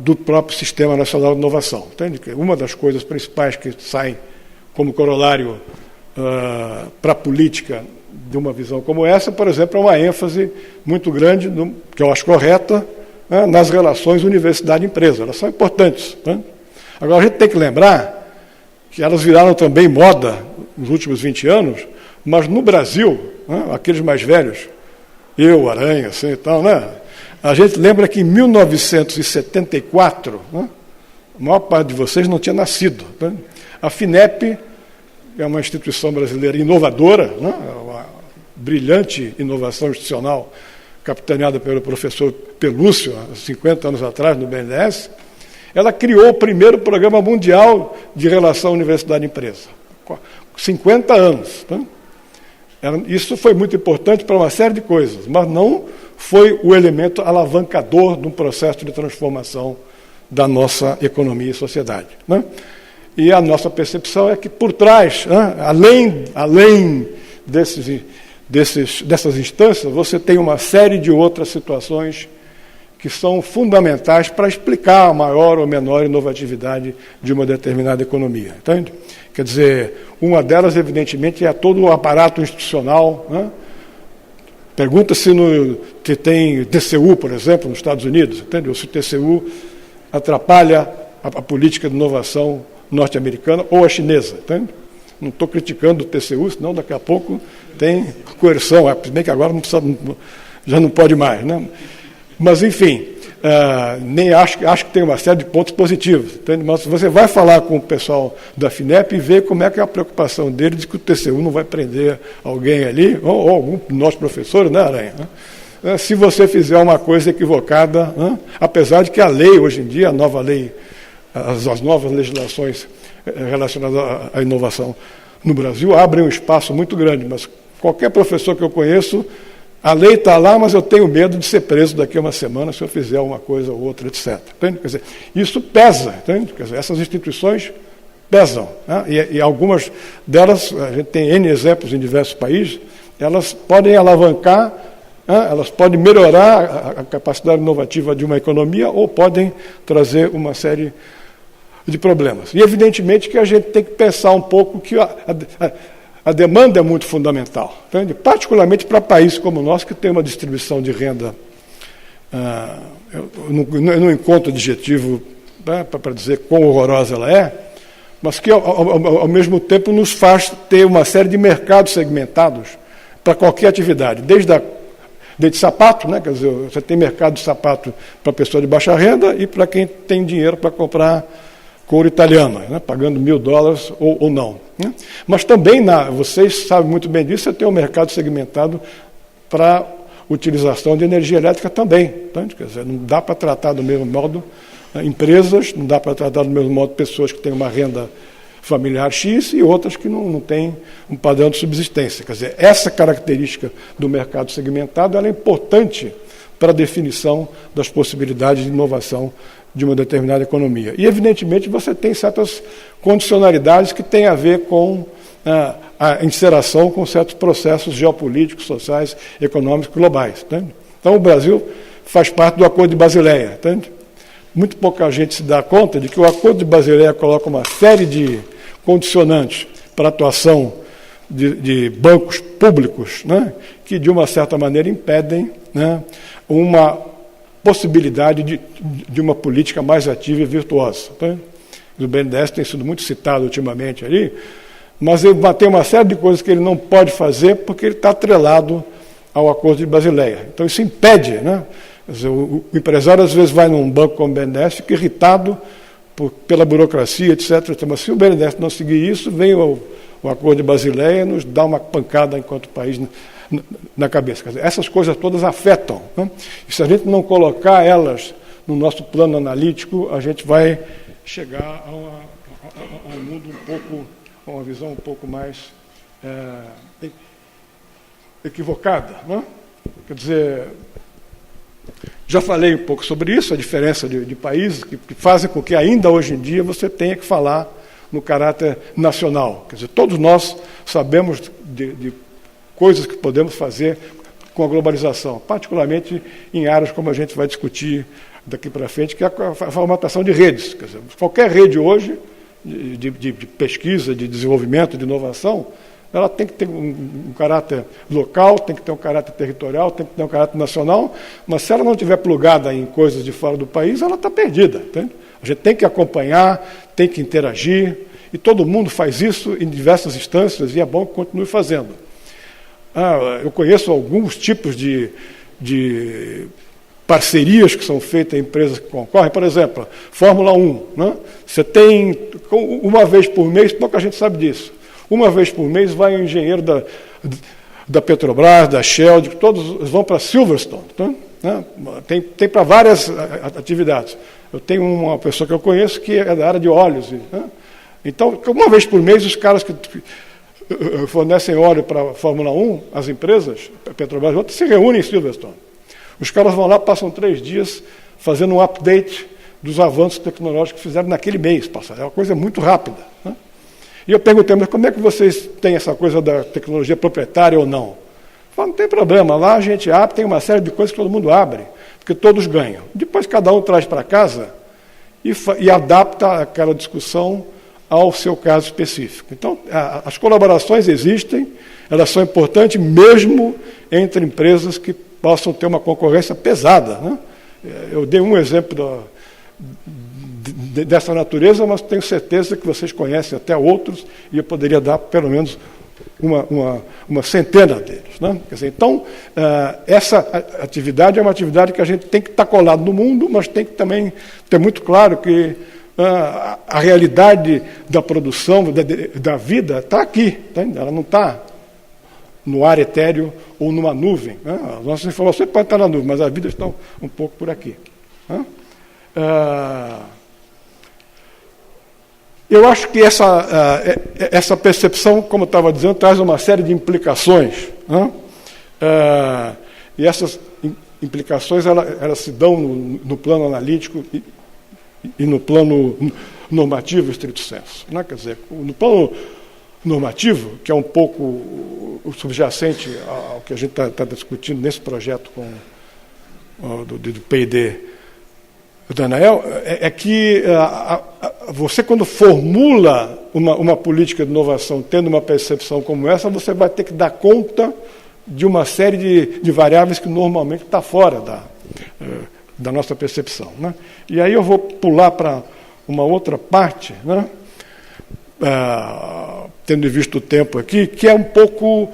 do próprio Sistema Nacional de Inovação. Entende? Uma das coisas principais que sai como corolário para a política de uma visão como essa, por exemplo, é uma ênfase muito grande, que eu acho correta, né, nas relações universidade-empresa. Elas são importantes. Né? Agora, a gente tem que lembrar que elas viraram também moda nos últimos 20 anos, mas no Brasil, né? Aqueles mais velhos, eu, Aranha, assim e tal, né? A gente lembra que em 1974, né, a maior parte de vocês não tinha nascido. Né? A FINEP é uma instituição brasileira inovadora, né, uma brilhante inovação institucional, capitaneada pelo professor Pelúcio, há 50 anos atrás, no BNDES. Ela criou o primeiro programa mundial de relação universidade-empresa. 50 anos. Né? Isso foi muito importante para uma série de coisas, mas não foi o elemento alavancador de um processo de transformação da nossa economia e sociedade. Né? E a nossa percepção é que, por trás, né, além dessas instâncias, você tem uma série de outras situações que são fundamentais para explicar a maior ou menor inovatividade de uma determinada economia. Entende? Quer dizer, uma delas, evidentemente, é todo o aparato institucional. Né? Pergunta se tem TCU, por exemplo, nos Estados Unidos, entende? Ou se o TCU atrapalha a política de inovação norte-americana ou a chinesa. Entende? Não estou criticando o TCU, senão daqui a pouco tem coerção, se bem que agora já não pode mais. Né? Mas, enfim, nem acho que tem uma série de pontos positivos. Entende? Mas você vai falar com o pessoal da FINEP e ver como é que é a preocupação deles de que o TCU não vai prender alguém ali, ou algum de nós professores, né, Aranha? Se você fizer uma coisa equivocada, né? Apesar de que a lei, hoje em dia, a nova lei, as novas legislações relacionadas à inovação no Brasil abrem um espaço muito grande, mas qualquer professor que eu conheço, a lei está lá, mas eu tenho medo de ser preso daqui a uma semana se eu fizer uma coisa ou outra, etc. Entende? Quer dizer, isso pesa, entende? Quer dizer, essas instituições pesam. Né? E algumas delas, a gente tem N exemplos em diversos países, elas podem alavancar, né? Elas podem melhorar a capacidade inovativa de uma economia ou podem trazer uma série de problemas. E, evidentemente, que a gente tem que pensar um pouco que a demanda é muito fundamental, entende? Particularmente para países como o nosso, que tem uma distribuição de renda, eu não encontro adjetivo, né, para dizer quão horrorosa ela é, mas que, ao mesmo tempo, nos faz ter uma série de mercados segmentados para qualquer atividade, desde sapato, né, quer dizer, você tem mercado de sapato para pessoa de baixa renda e para quem tem dinheiro para comprar couro italiano, né, pagando $1.000 ou não. Né? Mas também, vocês sabem muito bem disso, você tem um mercado segmentado para utilização de energia elétrica também. Tá? Quer dizer, não dá para tratar do mesmo modo empresas, não dá para tratar do mesmo modo pessoas que têm uma renda familiar X e outras que não têm um padrão de subsistência. Quer dizer, essa característica do mercado segmentado ela é importante para a definição das possibilidades de inovação de uma determinada economia. E, evidentemente, você tem certas condicionalidades que têm a ver com a interação com certos processos geopolíticos, sociais, econômicos globais. Entende? Então, o Brasil faz parte do Acordo de Basileia. Entende? Muito pouca gente se dá conta de que o Acordo de Basileia coloca uma série de condicionantes para a atuação de bancos públicos, né, que, de uma certa maneira, impedem, né, uma possibilidade de uma política mais ativa e virtuosa. Tá? O BNDES tem sido muito citado ultimamente ali, mas ele tem uma série de coisas que ele não pode fazer porque ele está atrelado ao Acordo de Basileia. Então isso impede, né? Quer dizer, o empresário às vezes vai num banco como o BNDES, fica irritado pela burocracia, etc. Mas se o BNDES não seguir isso, vem o Acordo de Basileia e nos dá uma pancada enquanto país na cabeça. Quer dizer, essas coisas todas afetam. Né? E se a gente não colocar elas no nosso plano analítico, a gente vai chegar a um mundo um pouco, a uma visão um pouco mais equivocada. Né? Quer dizer, já falei um pouco sobre isso, a diferença de países que fazem com que ainda hoje em dia você tenha que falar no caráter nacional. Quer dizer, todos nós sabemos de coisas que podemos fazer com a globalização, particularmente em áreas como a gente vai discutir daqui para frente, que é a formatação de redes. Quer dizer, qualquer rede hoje de pesquisa, de desenvolvimento, de inovação, ela tem que ter um caráter local, tem que ter um caráter territorial, tem que ter um caráter nacional, mas se ela não estiver plugada em coisas de fora do país, ela está perdida. Entende? A gente tem que acompanhar, tem que interagir, e todo mundo faz isso em diversas instâncias, e é bom que continue fazendo. Eu conheço alguns tipos de parcerias que são feitas em empresas que concorrem. Por exemplo, Fórmula 1. Né? Você tem, uma vez por mês, pouca gente sabe disso, uma vez por mês vai um engenheiro da Petrobras, da Shell, todos vão para Silverstone. Né? Tem para várias atividades. Eu tenho uma pessoa que eu conheço que é da área de óleos. Né? Então, uma vez por mês, os caras que fornecem óleo para a Fórmula 1, as empresas, a Petrobras e outras, se reúnem em Silverstone. Os caras vão lá, passam 3 dias fazendo um update dos avanços tecnológicos que fizeram naquele mês passado. É uma coisa muito rápida. Né? E eu perguntei, mas como é que vocês têm essa coisa da tecnologia proprietária ou não? Não tem problema, lá a gente abre, tem uma série de coisas que todo mundo abre, porque todos ganham. Depois cada um traz para casa e adapta aquela discussão ao seu caso específico. Então, as colaborações existem, elas são importantes mesmo entre empresas que possam ter uma concorrência pesada. Né? Eu dei um exemplo dessa natureza, mas tenho certeza que vocês conhecem até outros, e eu poderia dar pelo menos uma centena deles. Né? Quer dizer, então, essa atividade é uma atividade que a gente tem que estar colado no mundo, mas tem que também ter muito claro que a realidade da produção, da vida, está aqui. Tá? Ela não está no ar etéreo ou numa nuvem. Né? As nossas informações podem estar na nuvem, mas a vida está um pouco por aqui. Né? Eu acho que essa percepção, como eu estava dizendo, traz uma série de implicações. Né? E essas implicações elas se dão no plano analítico e no plano normativo, estrito senso. Né? Quer dizer, no plano normativo, que é um pouco o subjacente ao que a gente está discutindo nesse projeto do P&D da ANAEL, é que você, quando formula uma política de inovação tendo uma percepção como essa, você vai ter que dar conta de uma série de variáveis que normalmente está fora da nossa percepção. Né? E aí eu vou pular para uma outra parte, né? Tendo visto o tempo aqui, que é um pouco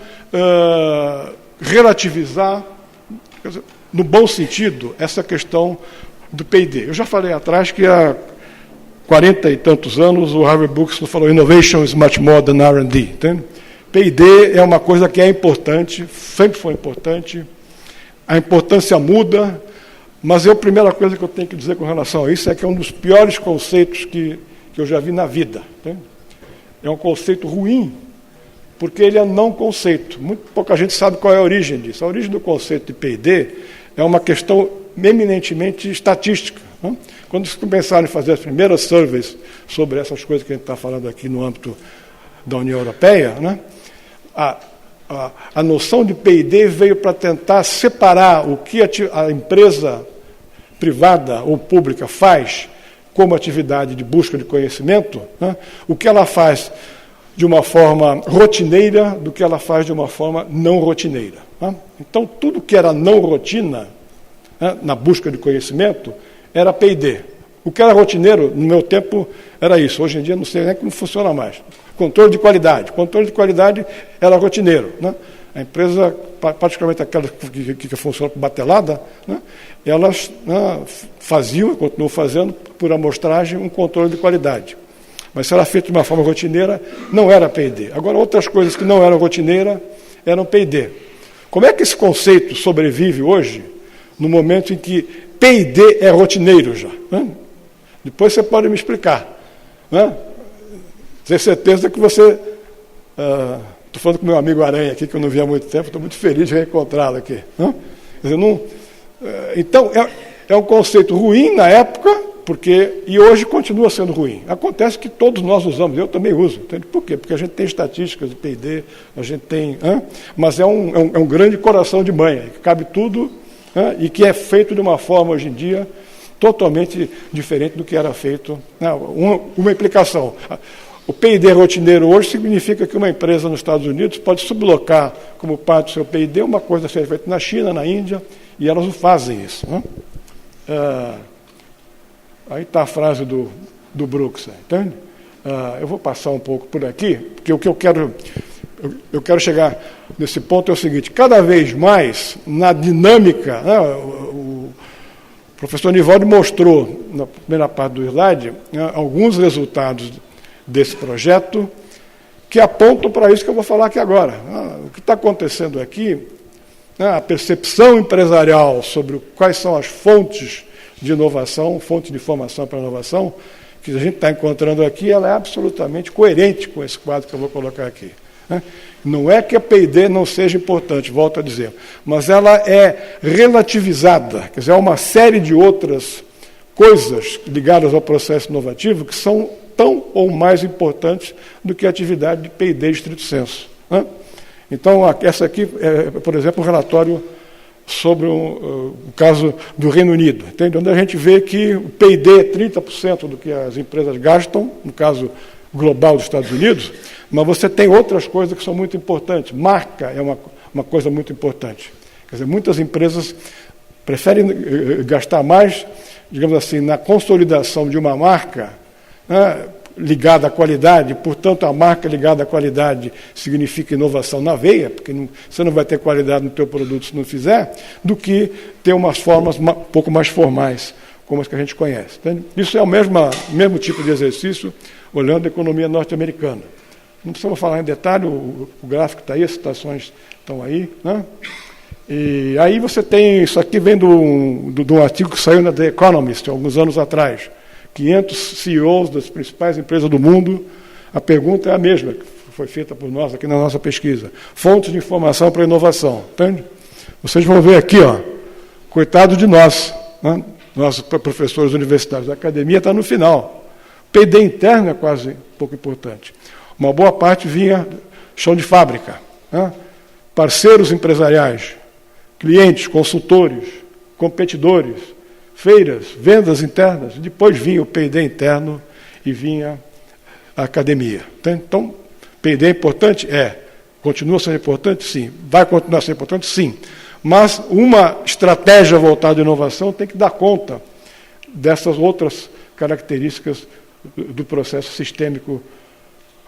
relativizar, quer dizer, no bom sentido, essa questão do P&D. Eu já falei atrás que há 40 e tantos anos o Harvard Business School falou Innovation is much more than R&D. P&D é uma coisa que é importante, sempre foi importante, a importância muda, mas a primeira coisa que eu tenho que dizer com relação a isso é que é um dos piores conceitos que eu já vi na vida. É um conceito ruim, porque ele é não conceito. Muito pouca gente sabe qual é a origem disso. A origem do conceito de P&D é uma questão eminentemente estatística. Né? Quando se começaram a fazer as primeiras surveys sobre essas coisas que a gente está falando aqui no âmbito da União Europeia, né? A noção de P&D veio para tentar separar o que a empresa privada ou pública faz como atividade de busca de conhecimento, né? O que ela faz de uma forma rotineira do que ela faz de uma forma não rotineira. Né? Então, tudo que era não rotina, né, na busca de conhecimento, era P&D. O que era rotineiro, no meu tempo, era isso. Hoje em dia, não sei nem como funciona mais. Controle de qualidade. Controle de qualidade era rotineiro. Né? A empresa, particularmente aquela que funciona por batelada, né, elas faziam e continuam fazendo, por amostragem, um controle de qualidade. Mas se era feito de uma forma rotineira, não era P&D. Agora, outras coisas que não eram rotineira eram P&D. Como é que esse conceito sobrevive hoje, no momento em que P&D é rotineiro já? Né? Depois você pode me explicar. Né? Tenho certeza que você... Estou falando com meu amigo Aranha aqui, que eu não vi há muito tempo, estou muito feliz de reencontrá-lo aqui. Né? Quer dizer, então, é um conceito ruim na época, e hoje continua sendo ruim. Acontece que todos nós usamos, eu também uso. Entende? Por quê? Porque a gente tem estatísticas de P&D, a gente tem... mas é um grande coração de mãe, que cabe tudo, e que é feito de uma forma, hoje em dia, totalmente diferente do que era feito. Uma implicação. O P&D rotineiro hoje significa que uma empresa nos Estados Unidos pode sublocar como parte do seu P&D uma coisa a ser feita na China, na Índia, e elas não fazem isso. Né? Aí está a frase do Brooks, entende? Eu vou passar um pouco por aqui, porque o que eu quero eu quero chegar nesse ponto, é o seguinte: cada vez mais, na dinâmica, né, o professor Nivaldo mostrou, na primeira parte do slide, né, alguns resultados desse projeto que apontam para isso que eu vou falar aqui agora. O que está acontecendo aqui, né, a percepção empresarial sobre quais são as fontes de inovação, fontes de informação para inovação, que a gente está encontrando aqui, ela é absolutamente coerente com esse quadro que eu vou colocar aqui. Não é que a P&D não seja importante, volto a dizer, mas ela é relativizada, quer dizer, há uma série de outras coisas ligadas ao processo inovativo que são tão ou mais importantes do que a atividade de P&D estrito sensu. Então, essa aqui é, por exemplo, um relatório sobre o caso do Reino Unido, entende? Onde a gente vê que o P&D é 30% do que as empresas gastam, no caso global dos Estados Unidos, mas você tem outras coisas que são muito importantes. Marca é uma coisa muito importante. Quer dizer, muitas empresas preferem gastar mais, digamos assim, na consolidação de uma marca, né, ligada à qualidade, portanto, a marca ligada à qualidade significa inovação na veia, porque você não vai ter qualidade no teu produto se não fizer, do que ter umas formas um pouco mais formais, como as que a gente conhece. Entende? Isso é o mesmo tipo de exercício, olhando a economia norte-americana. Não precisamos falar em detalhe, o gráfico está aí, as citações estão aí. Né? E aí você tem, isso aqui vem de um artigo que saiu na The Economist, alguns anos atrás, 500 CEOs das principais empresas do mundo. A pergunta é a mesma, que foi feita por nós aqui na nossa pesquisa. Fontes de informação para a inovação. Entende? Vocês vão ver aqui, ó, coitado de nós, né? Nossos professores universitários. A academia está no final. P&D interno é quase pouco importante. Uma boa parte vinha chão de fábrica. Né? Parceiros empresariais, clientes, consultores, competidores, feiras, vendas internas, depois vinha o P&D interno e vinha a academia. Então, P&D é importante? É. Continua sendo importante? Sim. Vai continuar sendo importante? Sim. Mas uma estratégia voltada à inovação tem que dar conta dessas outras características do processo sistêmico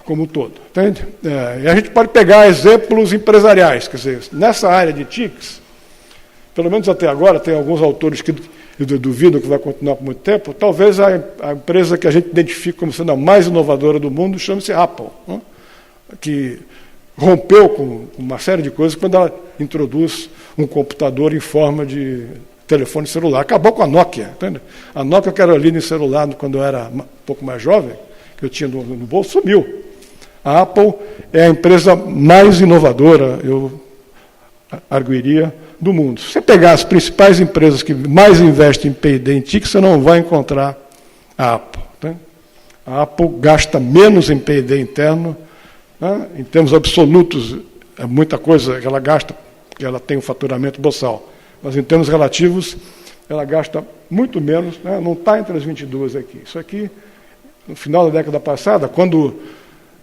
como um todo. Entende? E a gente pode pegar exemplos empresariais, quer dizer, nessa área de TICs, pelo menos até agora, tem alguns autores que duvidam que vai continuar por muito tempo, talvez a empresa que a gente identifica como sendo a mais inovadora do mundo chame-se Apple, né? Que rompeu com uma série de coisas quando ela introduz um computador em forma de telefone celular. Acabou com a Nokia. Entende? A Nokia, que era ali no celular quando eu era um pouco mais jovem, que eu tinha no bolso, sumiu. A Apple é a empresa mais inovadora, eu arguiria, do mundo. Se você pegar as principais empresas que mais investem em P&D em TIC, você não vai encontrar a Apple. Tá? A Apple gasta menos em P&D interno, né? Em termos absolutos, é muita coisa que ela gasta, porque ela tem um faturamento boçal. Mas em termos relativos, ela gasta muito menos, né? Não está entre as 22 aqui. Isso aqui, no final da década passada, quando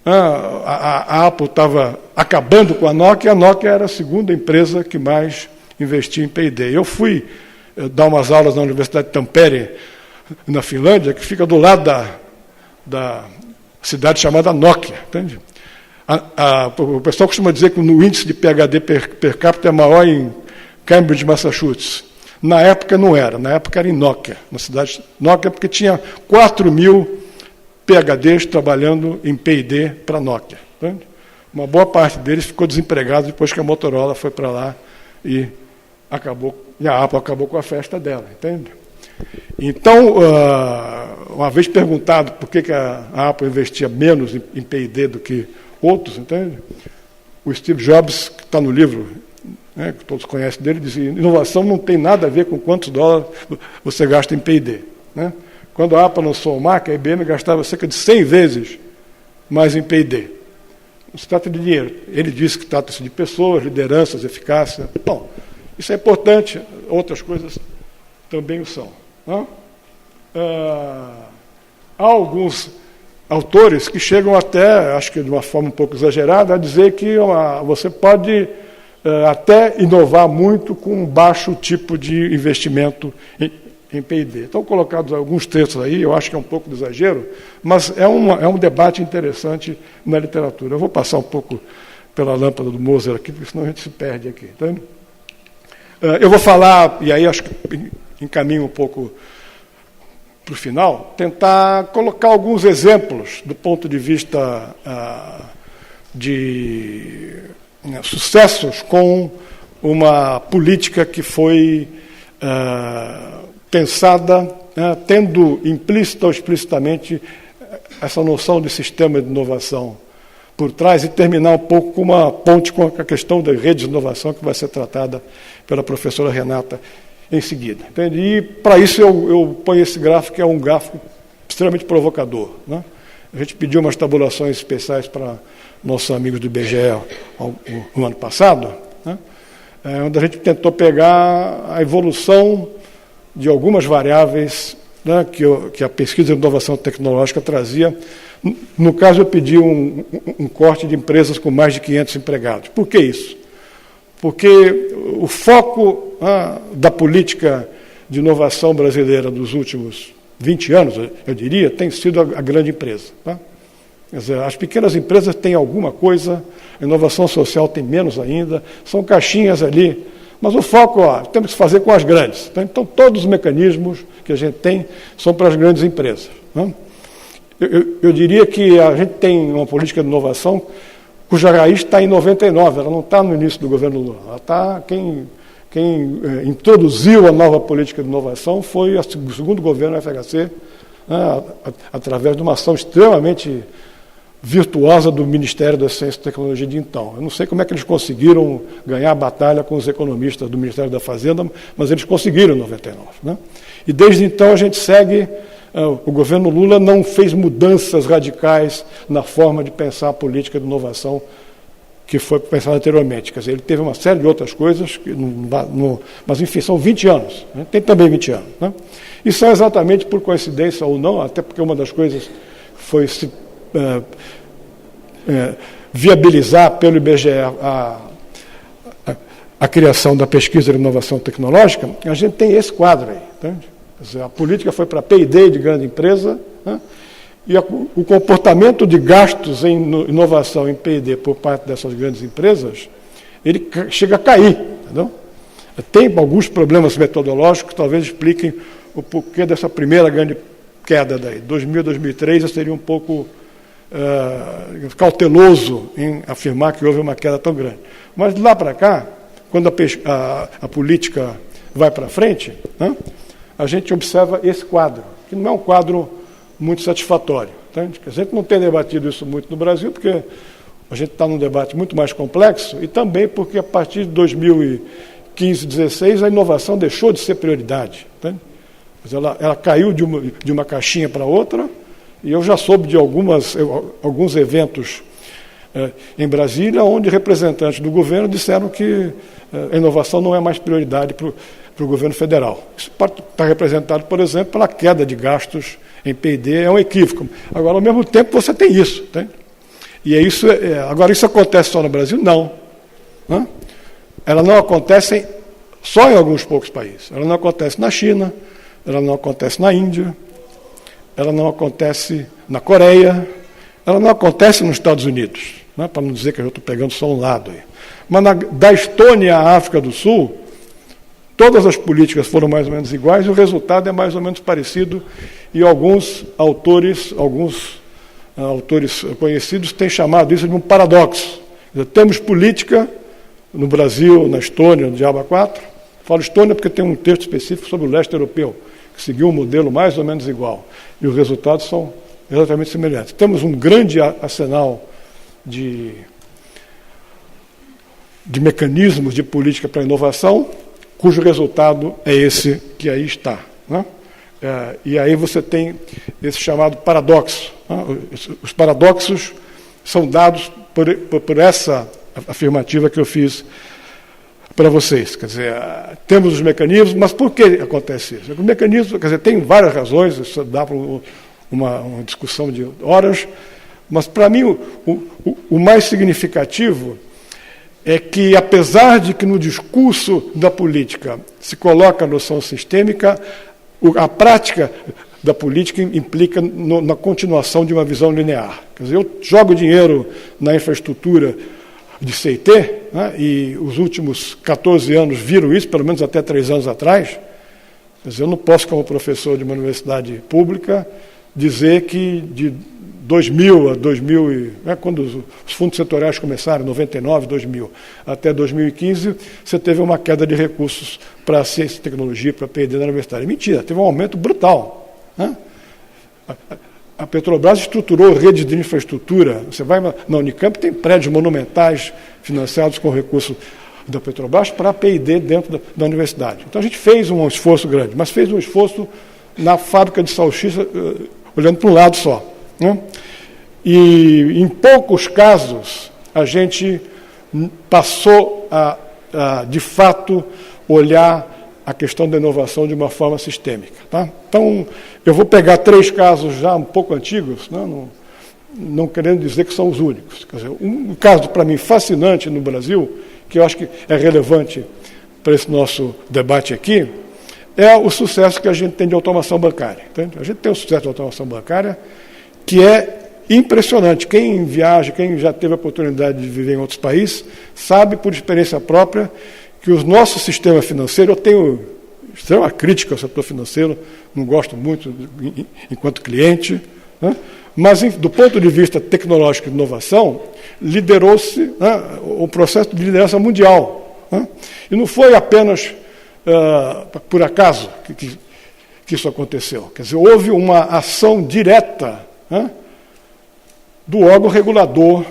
a Apple estava acabando com a Nokia era a segunda empresa que mais investia em P&D. Eu fui dar umas aulas na Universidade de Tampere, na Finlândia, que fica do lado da cidade chamada Nokia. Entende? O pessoal costuma dizer que o índice de PhD per capita é maior em Cambridge, Massachusetts. Na época não era, na época era em Nokia, na cidade Nokia, porque tinha 4.000 PhDs trabalhando em P&D para a Nokia. Entende? Uma boa parte deles ficou desempregado depois que a Motorola foi para lá e a Apple acabou com a festa dela. Entende? Então, uma vez perguntado por que a Apple investia menos em P&D do que outros, entende? O Steve Jobs, que está no livro, né, que todos conhecem dele, dizia: inovação não tem nada a ver com quantos dólares você gasta em P&D. Né? Quando a Apple lançou o Mac, a IBM gastava cerca de 100 vezes mais em P&D. Não se trata de dinheiro. Ele disse que trata-se de pessoas, lideranças, eficácia. Bom, isso é importante, outras coisas também o são. Né? Há alguns autores que chegam até, acho que de uma forma um pouco exagerada, a dizer que você pode até inovar muito com um baixo tipo de investimento em P&D. Estão colocados alguns textos aí, eu acho que é um pouco de exagero, mas é um debate interessante na literatura. Eu vou passar um pouco pela lâmpada do Moser aqui, porque senão a gente se perde aqui. Tá? Eu vou falar, e aí acho que encaminho um pouco para o final, tentar colocar alguns exemplos do ponto de vista de sucessos com uma política que foi pensada, tendo implícita ou explicitamente essa noção de sistema de inovação por trás, e terminar um pouco com uma ponte com a questão das redes de inovação que vai ser tratada pela professora Renata em seguida. Entende? E, para isso, eu ponho esse gráfico, que é um gráfico extremamente provocador. Né? A gente pediu umas tabulações especiais para nossos amigos do IBGE no ano passado, né? Onde a gente tentou pegar a evolução de algumas variáveis, né, que a pesquisa de inovação tecnológica trazia. No caso, eu pedi um corte de empresas com mais de 500 empregados. Por que isso? Porque o foco da política de inovação brasileira dos últimos 20 anos, eu diria, tem sido a grande empresa. Tá? Quer dizer, as pequenas empresas têm alguma coisa, a inovação social tem menos ainda, são caixinhas ali, mas o foco, temos que fazer com as grandes. Tá? Então, todos os mecanismos que a gente tem são para as grandes empresas. Né? Eu diria que a gente tem uma política de inovação cuja raiz está em 99, ela não está no início do governo Lula. Ela está, quem introduziu a nova política de inovação foi o segundo governo FHC, através de uma ação extremamente virtuosa do Ministério da Ciência e Tecnologia de então. Eu não sei como é que eles conseguiram ganhar a batalha com os economistas do Ministério da Fazenda, mas eles conseguiram em 99. Né? E desde então a gente segue. O governo Lula não fez mudanças radicais na forma de pensar a política de inovação que foi pensada anteriormente. Quer dizer, ele teve uma série de outras coisas, mas, enfim, são 20 anos. Né? Tem também 20 anos. Né? E são exatamente por coincidência ou não, até porque uma das coisas foi se viabilizar pelo IBGE a criação da pesquisa de inovação tecnológica, a gente tem esse quadro aí. Entende? A política foi para P&D de grande empresa, né? E o comportamento de gastos em inovação em P&D por parte dessas grandes empresas, ele chega a cair. Entendeu? Tem alguns problemas metodológicos que talvez expliquem o porquê dessa primeira grande queda daí. 2000, 2003, eu seria um pouco cauteloso em afirmar que houve uma queda tão grande. Mas de lá para cá, quando a política vai para frente, né? A gente observa esse quadro, que não é um quadro muito satisfatório. Tá? A gente não tem debatido isso muito no Brasil, porque a gente está num debate muito mais complexo, e também porque a partir de 2015, 2016, a inovação deixou de ser prioridade. Tá? Ela caiu de uma caixinha para outra, e eu já soube de alguns eventos em Brasília, onde representantes do governo disseram que a inovação não é mais prioridade para o governo federal. Isso pode estar representado, por exemplo, pela queda de gastos em P&D, é um equívoco. Agora, ao mesmo tempo, você tem isso. Tá? E isso. Agora, isso acontece só no Brasil? Não. Ela não acontece só em alguns poucos países. Ela não acontece na China, ela não acontece na Índia, ela não acontece na Coreia, ela não acontece nos Estados Unidos, né? Para não dizer que eu estou pegando só um lado aí. Mas da Estônia à África do Sul, todas as políticas foram mais ou menos iguais e o resultado é mais ou menos parecido, e alguns autores conhecidos têm chamado isso de um paradoxo. Temos política no Brasil, na Estônia, no Diaba 4. Falo Estônia porque tem um texto específico sobre o leste europeu, que seguiu um modelo mais ou menos igual. E os resultados são exatamente semelhantes. Temos um grande arsenal de mecanismos de política para a inovação, cujo resultado é esse que aí está. Né? E aí você tem esse chamado paradoxo. Né? Os paradoxos são dados por essa afirmativa que eu fiz para vocês. Quer dizer, temos os mecanismos, mas por que acontece isso? O mecanismo, quer dizer, tem várias razões, isso dá para uma discussão de horas, mas para mim o mais significativo é que, apesar de que no discurso da política se coloca a noção sistêmica, a prática da política implica na continuação de uma visão linear. Quer dizer, eu jogo dinheiro na infraestrutura de CIT, né, e os últimos 14 anos viram isso, pelo menos até 3 anos atrás. Quer dizer, eu não posso, como professor de uma universidade pública, dizer que de 2000 a 2000, né, quando os fundos setoriais começaram, 99, 2000, até 2015, você teve uma queda de recursos para ciência e tecnologia, para P&D na universidade. Mentira, teve um aumento brutal. Né? A Petrobras estruturou redes de infraestrutura. Você vai na Unicamp, tem prédios monumentais financiados com recursos da Petrobras para a P&D dentro da universidade. Então a gente fez um esforço grande, mas fez um esforço na fábrica de salsicha, olhando para um lado só. Né? E em poucos casos a gente passou a de fato, olhar a questão da inovação de uma forma sistêmica. Tá? Então, eu vou pegar 3 casos já um pouco antigos, né, não querendo dizer que são os únicos. Quer dizer, um caso, para mim, fascinante no Brasil, que eu acho que é relevante para esse nosso debate aqui, é o sucesso que a gente tem de automação bancária. Entende? A gente tem um sucesso de automação bancária que é impressionante. Quem viaja, quem já teve a oportunidade de viver em outros países, sabe, por experiência própria, que o nosso sistema financeiro, eu tenho extrema crítica ao setor financeiro, não gosto muito enquanto cliente, né? Mas, do ponto de vista tecnológico e de inovação, liderou-se, né, o processo de liderança mundial. Né? E não foi apenas por acaso que isso aconteceu. Quer dizer, houve uma ação direta, né, do órgão regulador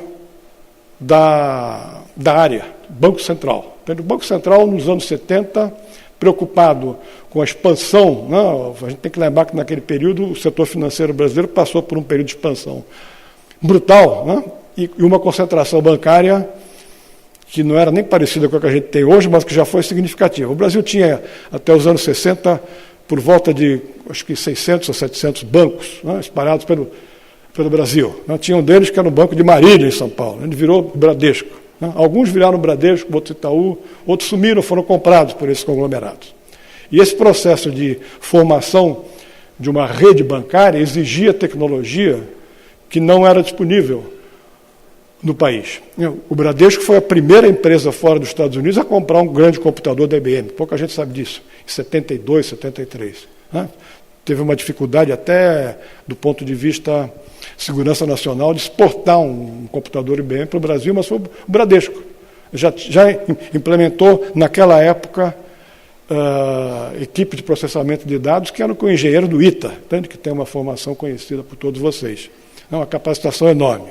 da área, Banco Central. O Banco Central, nos anos 70, preocupado com a expansão, né, a gente tem que lembrar que naquele período o setor financeiro brasileiro passou por um período de expansão brutal, né, e uma concentração bancária que não era nem parecida com a que a gente tem hoje, mas que já foi significativa. O Brasil tinha, até os anos 60, por volta de, acho que 600 ou 700 bancos, né, espalhados pelo Brasil. Tinha um deles que era o Banco de Marília, em São Paulo. Ele virou Bradesco. Alguns viraram Bradesco, outros Itaú, outros sumiram, foram comprados por esses conglomerados. E esse processo de formação de uma rede bancária exigia tecnologia que não era disponível no país. O Bradesco foi a primeira empresa fora dos Estados Unidos a comprar um grande computador da IBM. Pouca gente sabe disso. Em 72, 73. Né? Teve uma dificuldade até do ponto de vista segurança nacional de exportar um computador IBM para o Brasil, mas foi o Bradesco. Já implementou, naquela época, equipe de processamento de dados que era com o engenheiro do ITA, tanto que tem uma formação conhecida por todos vocês. É uma capacitação enorme.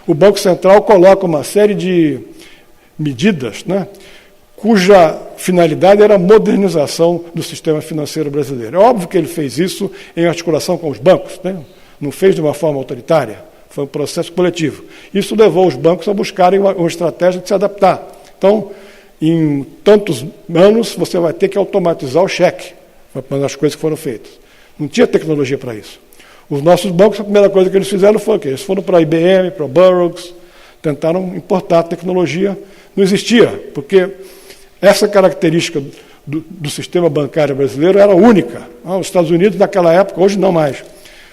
O Banco Central coloca uma série de medidas, né, cuja finalidade era a modernização do sistema financeiro brasileiro. É óbvio que ele fez isso em articulação com os bancos, né? Não fez de uma forma autoritária, foi um processo coletivo. Isso levou os bancos a buscarem uma estratégia de se adaptar. Então, em tantos anos, você vai ter que automatizar o cheque, foi uma das coisas que foram feitas. Não tinha tecnologia para isso. Os nossos bancos, a primeira coisa que eles fizeram foi o quê? Eles foram para a IBM, para o Burroughs, tentaram importar a tecnologia. Não existia, porque essa característica do sistema bancário brasileiro era única. Os Estados Unidos, naquela época, hoje não mais.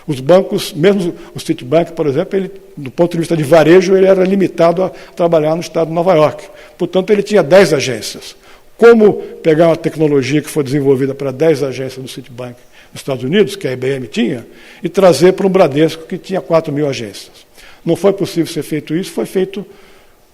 Os bancos, mesmo o Citibank, por exemplo, ele, do ponto de vista de varejo, ele era limitado a trabalhar no estado de Nova York. Portanto, ele tinha 10 agências. Como pegar uma tecnologia que foi desenvolvida para 10 agências do Citibank nos Estados Unidos, que a IBM tinha, e trazer para um Bradesco que tinha 4.000 agências? Não foi possível ser feito isso, foi feito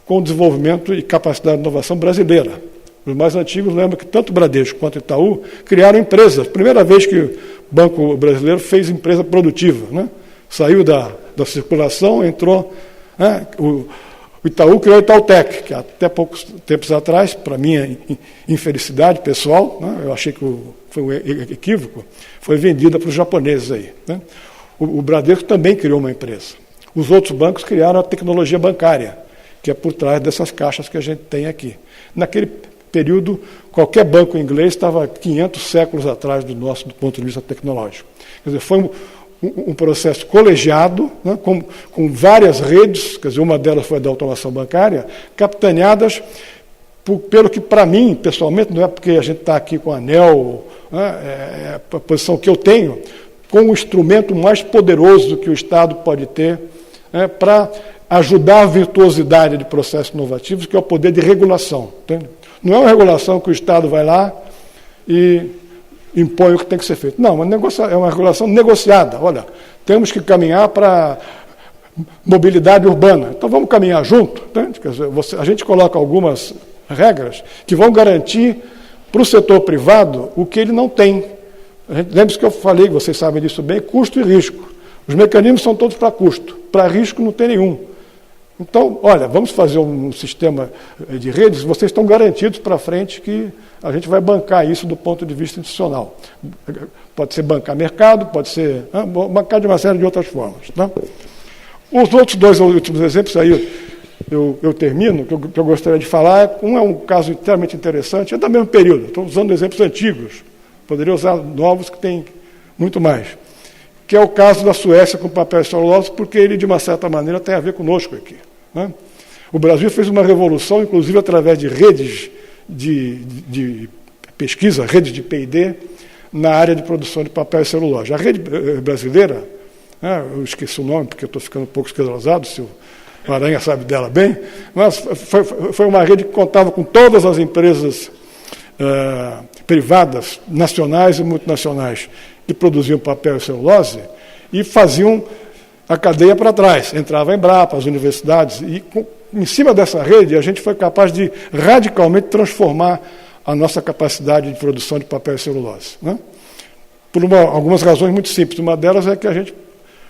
com desenvolvimento e capacidade de inovação brasileira. Os mais antigos lembram que tanto o Bradesco quanto o Itaú criaram empresas. Primeira vez que o Banco Brasileiro fez empresa produtiva. Né? Saiu da circulação, entrou... Né? O Itaú criou o Itautec, que até poucos tempos atrás, para minha infelicidade pessoal, né? Eu achei que foi um equívoco, foi vendida para os japoneses aí. Né? O Bradesco também criou uma empresa. Os outros bancos criaram a tecnologia bancária, que é por trás dessas caixas que a gente tem aqui. Naquele período, qualquer banco inglês estava 500 séculos atrás do nosso, do ponto de vista tecnológico. Quer dizer, foi um processo colegiado, né, com várias redes, quer dizer, uma delas foi a da automação bancária, capitaneadas pelo que, para mim, pessoalmente, não é porque a gente está aqui com a ANEEL, né, é a posição que eu tenho, com o instrumento mais poderoso que o Estado pode ter, né, para ajudar a virtuosidade de processos inovativos, que é o poder de regulação. Entende? Não é uma regulação que o Estado vai lá e impõe o que tem que ser feito. Não, é uma regulação negociada. Olha, temos que caminhar para mobilidade urbana. Então vamos caminhar junto. Entende? Quer dizer, a gente coloca algumas regras que vão garantir para o setor privado o que ele não tem. Lembre-se que eu falei, vocês sabem disso bem, custo e risco. Os mecanismos são todos para custo. Para risco não tem nenhum. Então, olha, vamos fazer um sistema de redes, vocês estão garantidos para frente que a gente vai bancar isso do ponto de vista institucional. Pode ser bancar mercado, pode ser bancar de uma série de outras formas. Tá? Os outros dois últimos exemplos aí eu termino, que eu gostaria de falar, um é um caso extremamente interessante, é do mesmo período, estou usando exemplos antigos, poderia usar novos que tem muito mais, que é o caso da Suécia com papel e celulose, porque ele, de uma certa maneira, tem a ver conosco aqui. Né? O Brasil fez uma revolução, inclusive através de redes de pesquisa, redes de P&D, na área de produção de papel e celulose. A rede brasileira, eu esqueci o nome, porque eu estou ficando um pouco esclerosado, se o Aranha sabe dela bem, mas foi uma rede que contava com todas as empresas privadas, nacionais e multinacionais, que produziam papel e celulose, e faziam a cadeia para trás. Entrava a Embrapa, as universidades, e em cima dessa rede a gente foi capaz de radicalmente transformar a nossa capacidade de produção de papel e celulose. Né? Por algumas razões muito simples. Uma delas é que a gente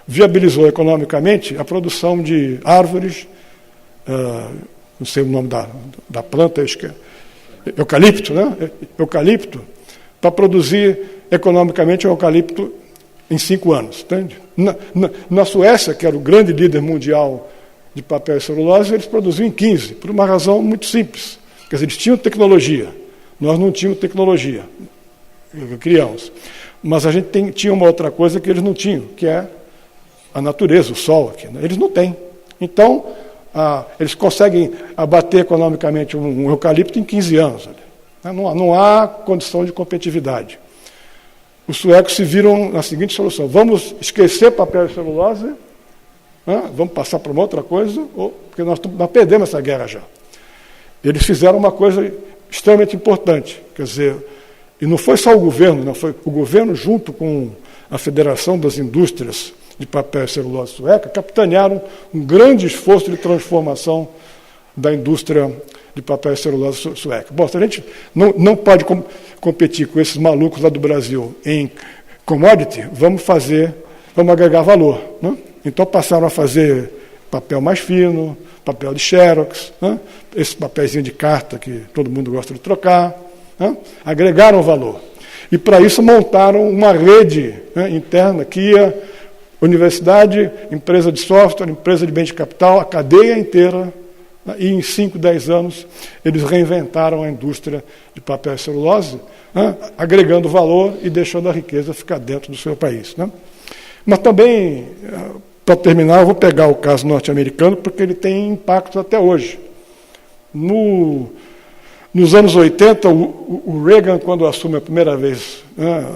viabilizou economicamente a produção de árvores, não sei o nome da planta, eucalipto, né? Eucalipto, para produzir economicamente o eucalipto em 5 anos. Entende? Na Suécia, que era o grande líder mundial de papel e celulose, eles produziam em 15, por uma razão muito simples. Quer dizer, eles tinham tecnologia, nós não tínhamos tecnologia, criamos. Mas a gente tinha uma outra coisa que eles não tinham, que é a natureza, o sol aqui. Né? Eles não têm. Então, eles conseguem abater economicamente um eucalipto em 15 anos. Não há condição de competitividade. Os suecos se viram na seguinte solução: vamos esquecer papel e celulose, vamos passar para uma outra coisa, porque nós perdemos essa guerra já. Eles fizeram uma coisa extremamente importante, quer dizer, e não foi só o governo, não foi o governo junto com a Federação das Indústrias de Papel e Celulose Sueca, capitanearam um grande esforço de transformação da indústria de papel e celulose sueca. Bom, se a gente não pode competir com esses malucos lá do Brasil em commodity, vamos agregar valor. Né? Então passaram a fazer papel mais fino, papel de xerox, né? Esse papelzinho de carta que todo mundo gosta de trocar, né? Agregaram valor. E para isso montaram uma rede, né, interna que ia universidade, empresa de software, empresa de bem de capital, a cadeia inteira, né, e em 5, 10 anos eles reinventaram a indústria de papel e celulose, né, agregando valor e deixando a riqueza ficar dentro do seu país. Né? Mas também, para terminar, eu vou pegar o caso norte-americano, porque ele tem impactos até hoje. Nos anos 80, o Reagan, quando assume a primeira vez, né,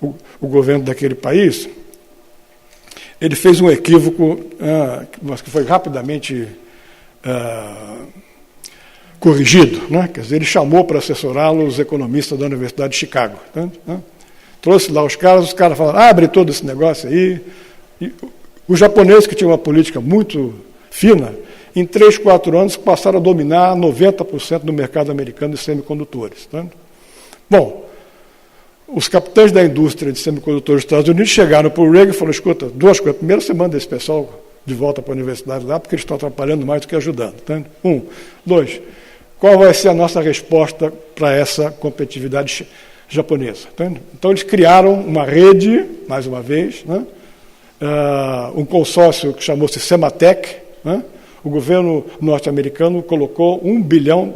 o governo daquele país, ele fez um equívoco, mas que foi rapidamente corrigido. Né? Quer dizer, ele chamou para assessorá-lo os economistas da Universidade de Chicago. Né? Trouxe lá os caras falaram, abre todo esse negócio aí. E os japoneses, que tinham uma política muito fina, em 3, 4 anos passaram a dominar 90% do mercado americano de semicondutores. Tá? Bom, os capitães da indústria de semicondutores dos Estados Unidos chegaram para o Reagan e falaram, escuta, 2 coisas. Primeiro, você manda esse pessoal de volta para a universidade lá, porque eles estão atrapalhando mais do que ajudando. Tá? 1. 2, qual vai ser a nossa resposta para essa competitividade japonesa? Tá? Então, eles criaram uma rede, mais uma vez, né? Um consórcio que chamou-se Sematec, né? O governo norte-americano colocou $1 bilhão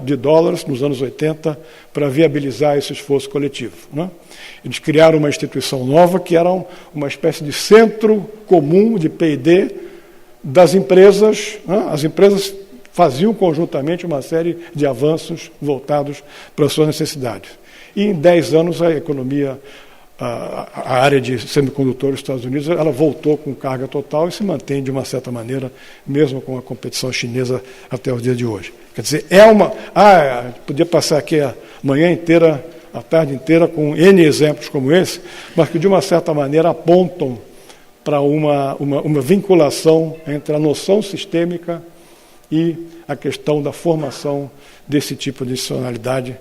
nos anos 80 para viabilizar esse esforço coletivo. Né? Eles criaram uma instituição nova que era uma espécie de centro comum de P&D das empresas. Né? As empresas faziam conjuntamente uma série de avanços voltados para as suas necessidades. E em 10 anos a economia a área de semicondutores dos Estados Unidos, ela voltou com carga total e se mantém de uma certa maneira, mesmo com a competição chinesa até os dias de hoje. Quer dizer, podia passar aqui a manhã inteira, a tarde inteira, com N exemplos como esse, mas que de uma certa maneira apontam para uma vinculação entre a noção sistêmica e a questão da formação desse tipo de institucionalidade,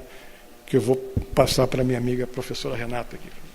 que eu vou passar para a minha amiga professora Renata aqui.